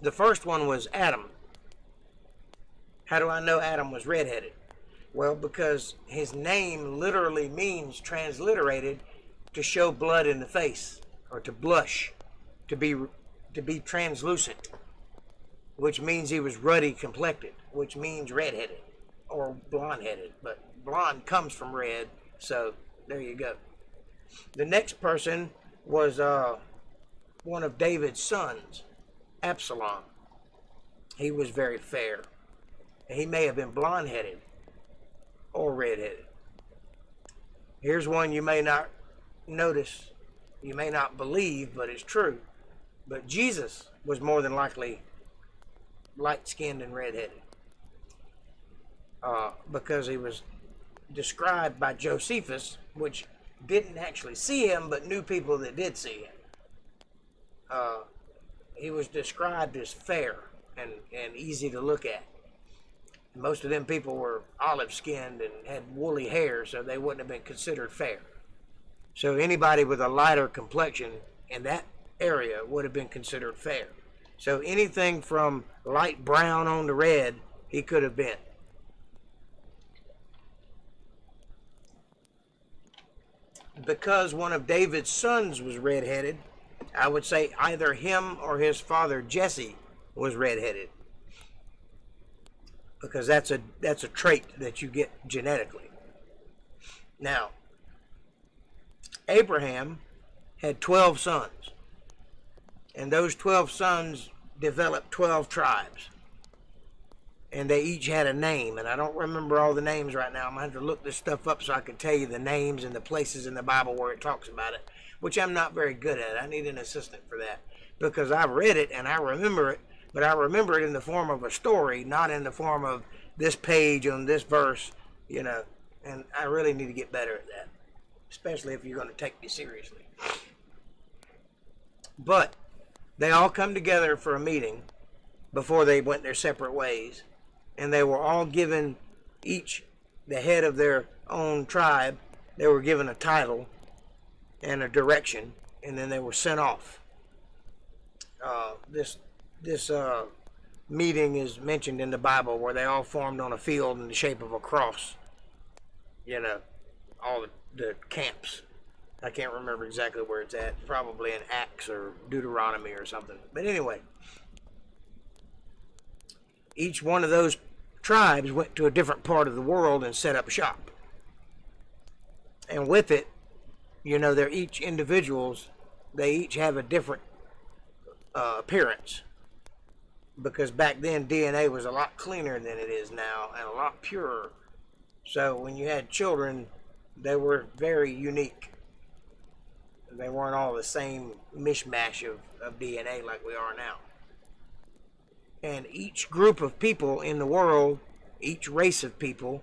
The first one was Adam. How do I know Adam was red-headed? Well, because his name literally means, transliterated, to show blood in the face, or to blush, to be translucent, which means he was ruddy complected, which means red-headed or blonde-headed, but blonde comes from red, so there you go. The next person was one of David's sons, Absalom. He was very fair. He may have been blonde-headed or red-headed. Here's one you may not notice, you may not believe, but it's true. But Jesus was more than likely light-skinned and red-headed, because he was described by Josephus, which didn't actually see him, but knew people that did see him. He was described as fair and easy to look at. Most of them people were olive-skinned and had woolly hair, so they wouldn't have been considered fair. So anybody with a lighter complexion in that area would have been considered fair. So anything from light brown on to red, he could have been. Because one of David's sons was red-headed, I would say either him or his father Jesse was red-headed, because that's a trait that you get genetically. Now, Abraham had 12 sons, and those 12 sons developed 12 tribes, and they each had a name, and I don't remember all the names right now. I'm going to have to look this stuff up so I can tell you the names and the places in the Bible where it talks about it, which I'm not very good at. I need an assistant for that, because I've read it and I remember it, but I remember it in the form of a story, not in the form of this page on this verse, you know, and I really need to get better at that, especially if you're going to take me seriously. But they all come together for a meeting before they went their separate ways, and they were all given, each the head of their own tribe, they were given a title and a direction, and then they were sent off. This meeting is mentioned in the Bible, where they all formed on a field in the shape of a cross. You know, all the the camps. I can't remember exactly where it's at. Probably in Acts or Deuteronomy or something. But anyway, each one of those tribes went to a different part of the world and set up shop. And with it, you know, they're each individuals. They each have a different appearance. Because back then, DNA was a lot cleaner than it is now and a lot purer. So when you had children, they were very unique. They weren't all the same mishmash of DNA like we are now. And each group of people in the world, each race of people,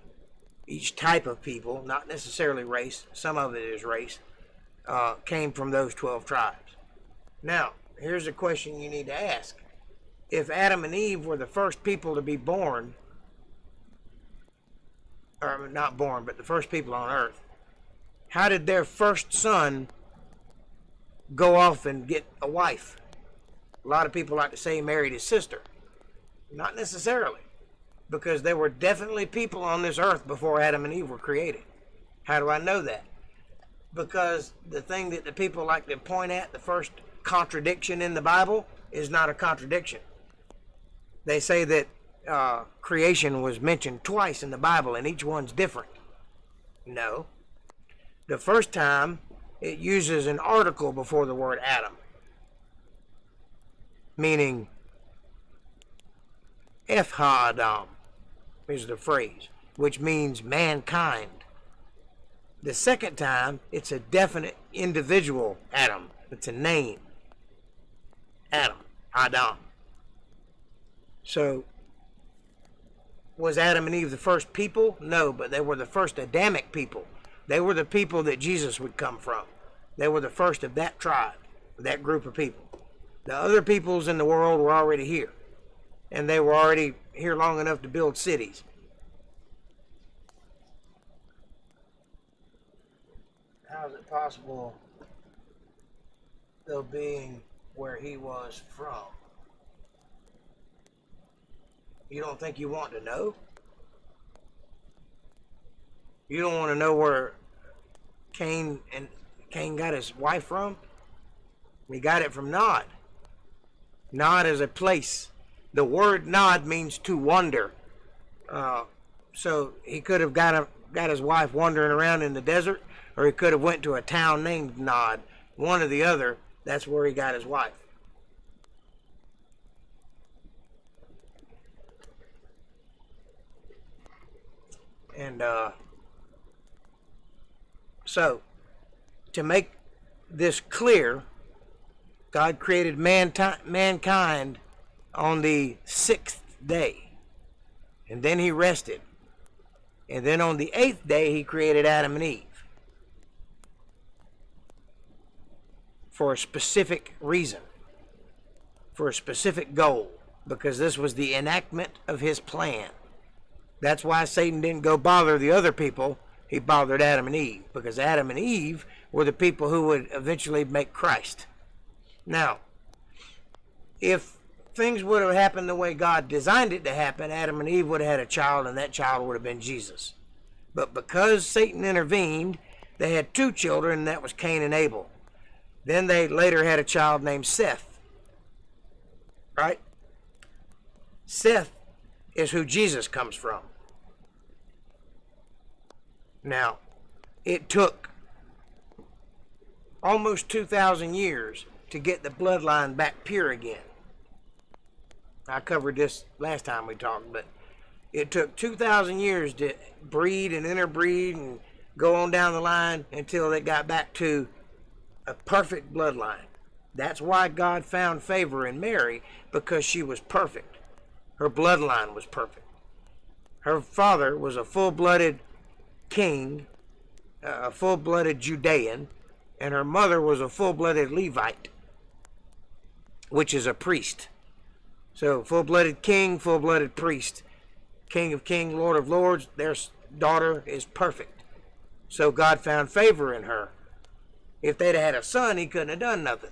each type of people, not necessarily race, some of it is race, came from those 12 tribes. Now, here's a question you need to ask. If Adam and Eve were the first people to be born, or not born, but the first people on earth, how did their first son go off and get a wife? A lot of people like to say he married his sister. Not necessarily, because there were definitely people on this earth before Adam and Eve were created. How do I know that? Because the thing that the people like to point at, the first contradiction in the Bible, is not a contradiction. They say that creation was mentioned twice in the Bible and each one's different. No. The first time, it uses an article before the word Adam, meaning Adam is the phrase, which means mankind. The second time, it's a definite individual Adam. It's a name. Adam. So, was Adam and Eve the first people? No, but they were the first Adamic people. They were the people that Jesus would come from. They were the first of that tribe, that group of people. The other peoples in the world were already here. And they were already here long enough to build cities. How is it possible, though being where he was from? You don't think you want to know? You don't want to know where Cain got his wife from? He got it from Nod. Nod is a place. The word Nod means to wander. So he could have got his wife wandering around in the desert, or he could have went to a town named Nod. One or the other, that's where he got his wife. And so, to make this clear, God created mankind on the 6th day. And then he rested. And then on the 8th day, he created Adam and Eve. For a specific reason. For a specific goal. Because this was the enactment of his plan. That's why Satan didn't go bother the other people. He bothered Adam and Eve. Because Adam and Eve were the people who would eventually make Christ. Now, if things would have happened the way God designed it to happen, Adam and Eve would have had a child, and that child would have been Jesus. But because Satan intervened, they had 2 children, and that was Cain and Abel. Then they later had a child named Seth. Right? Seth is who Jesus comes from. Now, it took almost 2,000 years to get the bloodline back pure again. I covered this last time we talked, but it took 2,000 years to breed and interbreed and go on down the line until they got back to a perfect bloodline. That's why God found favor in Mary, because she was perfect. Her bloodline was perfect. Her father was a full-blooded king, a full-blooded Judean, and her mother was a full-blooded Levite, which is a priest. So, full-blooded king, full-blooded priest. King of kings, Lord of lords, their daughter is perfect. So God found favor in her. If they'd had a son, he couldn't have done nothing.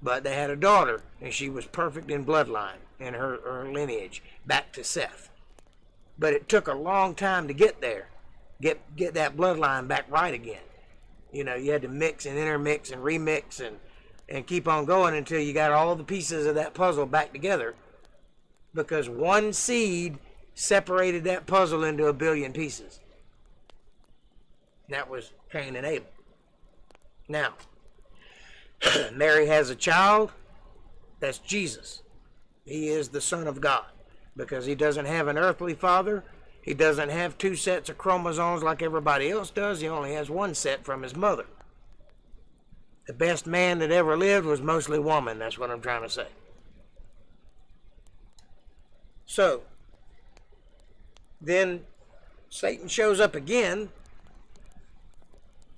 But they had a daughter, and she was perfect in bloodline, in her lineage, back to Seth. But it took a long time to get there. Get that bloodline back right again. You know, you had to mix and intermix and remix and keep on going until you got all the pieces of that puzzle back together, because one seed separated that puzzle into a billion pieces. And that was Cain and Abel. Now, Mary has a child. That's Jesus. He is the Son of God, because he doesn't have an earthly father. He doesn't have two sets of chromosomes like everybody else does. He only has one set from his mother. The best man that ever lived was mostly woman. That's what I'm trying to say. So, then Satan shows up again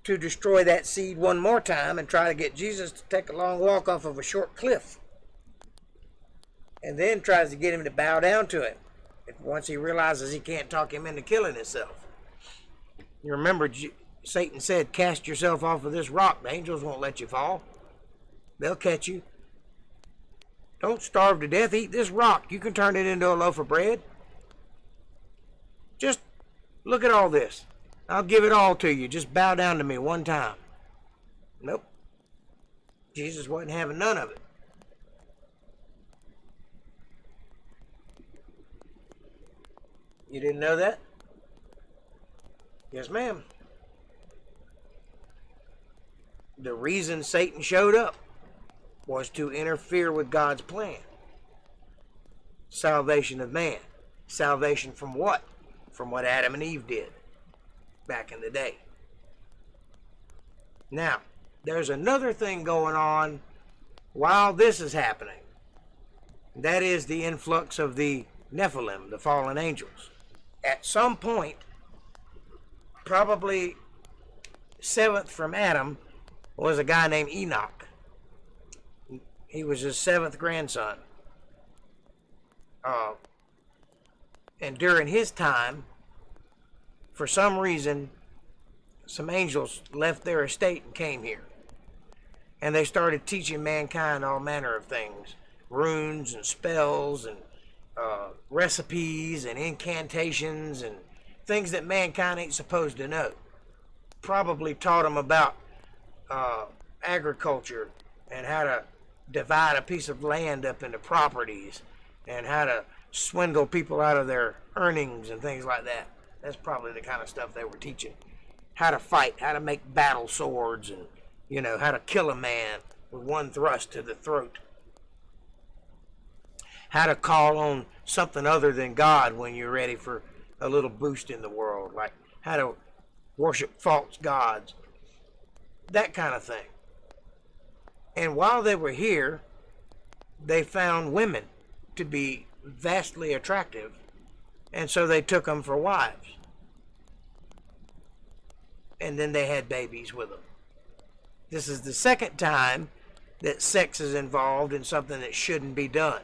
to destroy that seed one more time and try to get Jesus to take a long walk off of a short cliff. And then tries to get him to bow down to him once he realizes he can't talk him into killing himself. You remember Satan said, cast yourself off of this rock. The angels won't let you fall. They'll catch you. Don't starve to death. Eat this rock. You can turn it into a loaf of bread. Just look at all this. I'll give it all to you. Just bow down to me one time. Nope. Jesus wasn't having none of it. You didn't know that? Yes, ma'am. The reason Satan showed up was to interfere with God's plan. Salvation of man. Salvation from what? From what Adam and Eve did back in the day. Now, there's another thing going on while this is happening. That is the influx of the Nephilim, the fallen angels. At some point, probably seventh from Adam, was a guy named Enoch. He was his seventh grandson. And during his time, for some reason, some angels left their estate and came here. And they started teaching mankind all manner of things. Runes and spells and recipes and incantations and things that mankind ain't supposed to know. Probably taught them about agriculture and how to divide a piece of land up into properties and how to swindle people out of their earnings and things like that. That's probably the kind of stuff they were teaching. How to fight, how to make battle swords, and, you know, how to kill a man with one thrust to the throat. How to call on something other than God when you're ready for a little boost in the world. Like how to worship false gods. That kind of thing. And while they were here, they found women to be vastly attractive. And so they took them for wives. And then they had babies with them. This is the second time that sex is involved in something that shouldn't be done.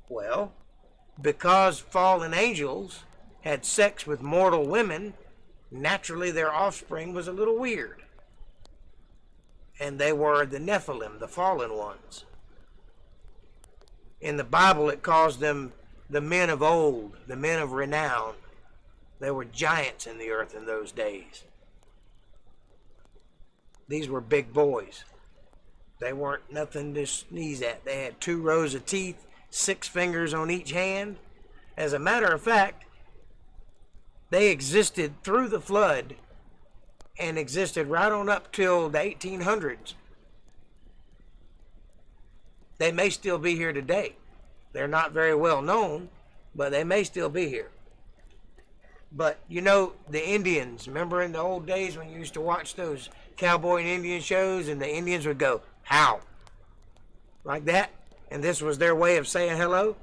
Well, because fallen angels had sex with mortal women, naturally their offspring was a little weird. And they were the Nephilim, the fallen ones. In the Bible, it calls them the men of old, the men of renown. They were giants in the earth in those days. These were big boys. They weren't nothing to sneeze at. They had 2 rows of teeth, 6 fingers on each hand. As a matter of fact, they existed through the flood and existed right on up till the 1800s. They may still be here today. They're not very well known, but they may still be here. But, you know, the Indians, remember in the old days when you used to watch those cowboy and Indian shows and the Indians would go, how? Like that? And this was their way of saying hello?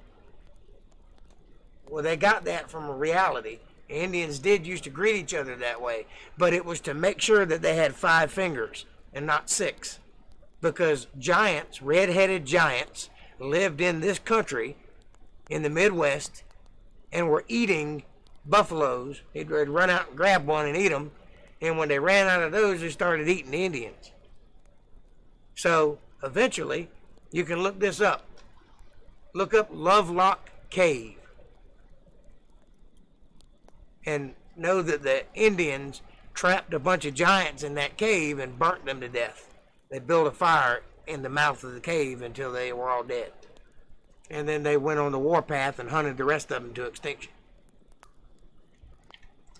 Well, they got that from a reality. Indians did used to greet each other that way, but it was to make sure that they had 5 fingers and not 6. Because giants, red-headed giants, lived in this country, in the Midwest, and were eating buffaloes. They'd run out and grab one and eat them, and when they ran out of those, they started eating the Indians. So, eventually, you can look this up. Look up Lovelock Cave. And know that the Indians trapped a bunch of giants in that cave and burnt them to death. They built a fire in the mouth of the cave until they were all dead. And then they went on the warpath and hunted the rest of them to extinction.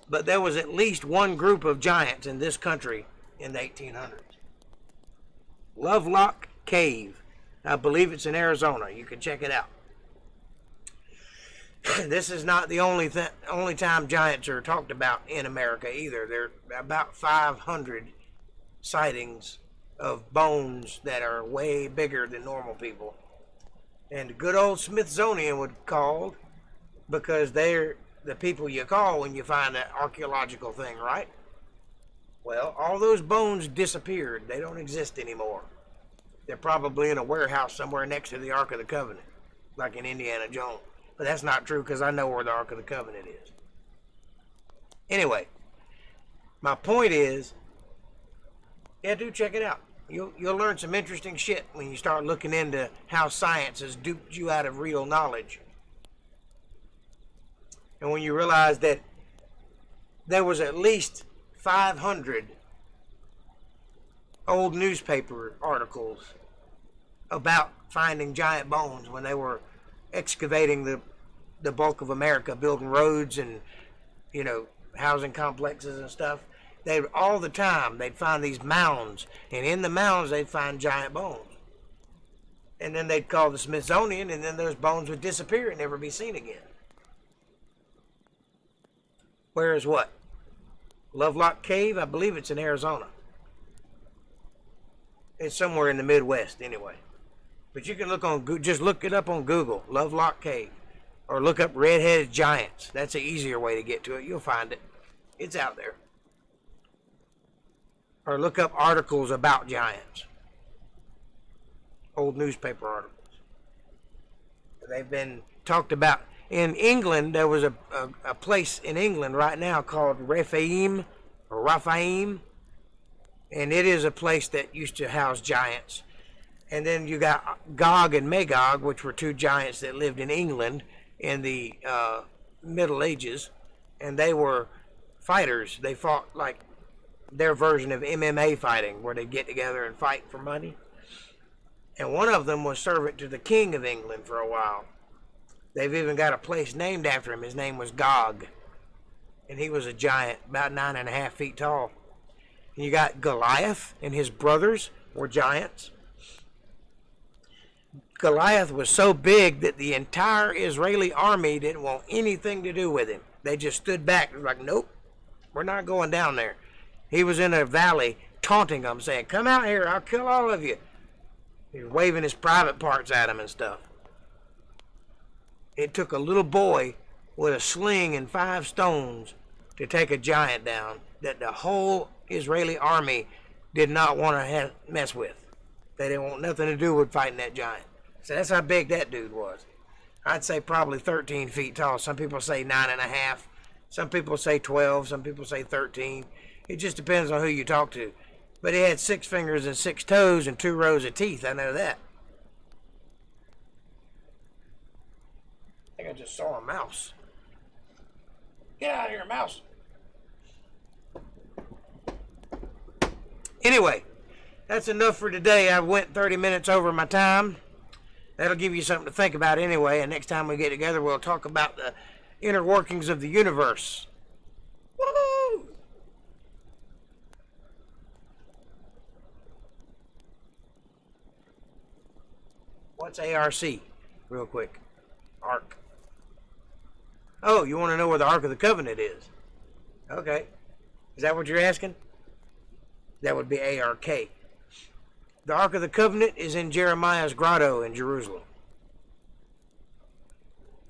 But there was at least one group of giants in this country in the 1800s. Lovelock Cave. I believe it's in Arizona. You can check it out. This is not the only time giants are talked about in America either. There are about 500 sightings of bones that are way bigger than normal people. And the good old Smithsonian would call, because they're the people you call when you find an archaeological thing, right? Well, all those bones disappeared. They don't exist anymore. They're probably in a warehouse somewhere next to the Ark of the Covenant, like in Indiana Jones. But that's not true, because I know where the Ark of the Covenant is. Anyway, my point is, yeah, do check it out. You'll learn some interesting shit when you start looking into how science has duped you out of real knowledge. And when you realize that there was at least 500 old newspaper articles about finding giant bones when they were excavating the bulk of America, building roads and, you know, housing complexes and stuff. They all the time they'd find these mounds, and in the mounds they'd find giant bones. And then they'd call the Smithsonian, and then those bones would disappear and never be seen again. Where is what? Lovelock Cave? I believe it's in Arizona. It's somewhere in the Midwest anyway. But you can look on, just look it up on Google, Lovelock Cave. Or look up red-headed giants. That's an easier way to get to it. You'll find it. It's out there. Or look up articles about giants. Old newspaper articles. They've been talked about. In England, there was a place in England right now called Rephaim, or Raphaim. And it is a place that used to house giants. And then you got Gog and Magog, which were two giants that lived in England in the Middle Ages. And they were fighters. They fought like their version of MMA fighting, where they'd get together and fight for money. And one of them was servant to the King of England for a while. They've even got a place named after him. His name was Gog. And he was a giant, about 9.5 feet tall. And you got Goliath and his brothers were giants. Goliath was so big that the entire Israeli army didn't want anything to do with him. They just stood back and were like, nope, we're not going down there. He was in a valley taunting them, saying, come out here, I'll kill all of you. He was waving his private parts at them and stuff. It took a little boy with a sling and 5 stones to take a giant down that the whole Israeli army did not want to mess with. They didn't want nothing to do with fighting that giant. So that's how big that dude was. I'd say probably 13 feet tall. Some people say 9.5. Some people say 12. Some people say 13. It just depends on who you talk to. But he had 6 fingers and 6 toes and 2 rows of teeth. I know that. I think I just saw a mouse. Get out of here, mouse. Anyway, that's enough for today. I went 30 minutes over my time. That'll give you something to think about anyway. And next time we get together, we'll talk about the inner workings of the universe. Woohoo! What's ARC? Real quick. Ark. Oh, you want to know where the Ark of the Covenant is? Okay. Is that what you're asking? That would be ARK. The Ark of the Covenant is in Jeremiah's grotto in Jerusalem.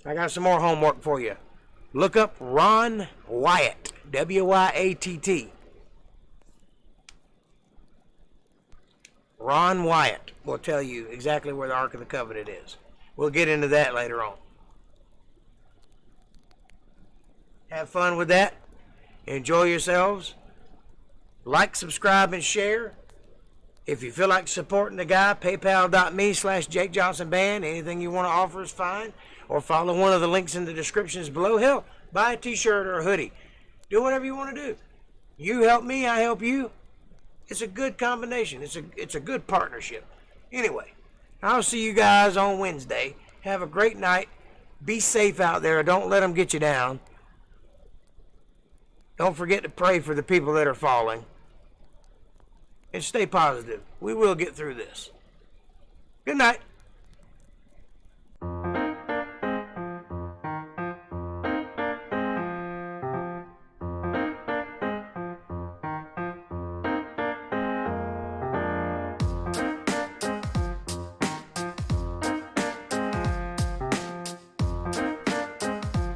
I got some more homework for you. Look up Ron Wyatt. W-Y-A-T-T. Ron Wyatt will tell you exactly where the Ark of the Covenant is. We'll get into that later on. Have fun with that. Enjoy yourselves. Like, subscribe, and share. If you feel like supporting the guy, paypal.me/JakeJohnsonBand. Anything you want to offer is fine. Or follow one of the links in the descriptions below. Hell, buy a t-shirt or a hoodie. Do whatever you want to do. You help me, I help you. It's a good combination. It's a good partnership. Anyway, I'll see you guys on Wednesday. Have a great night. Be safe out there. Don't let them get you down. Don't forget to pray for the people that are falling. And stay positive. We will get through this. Good night.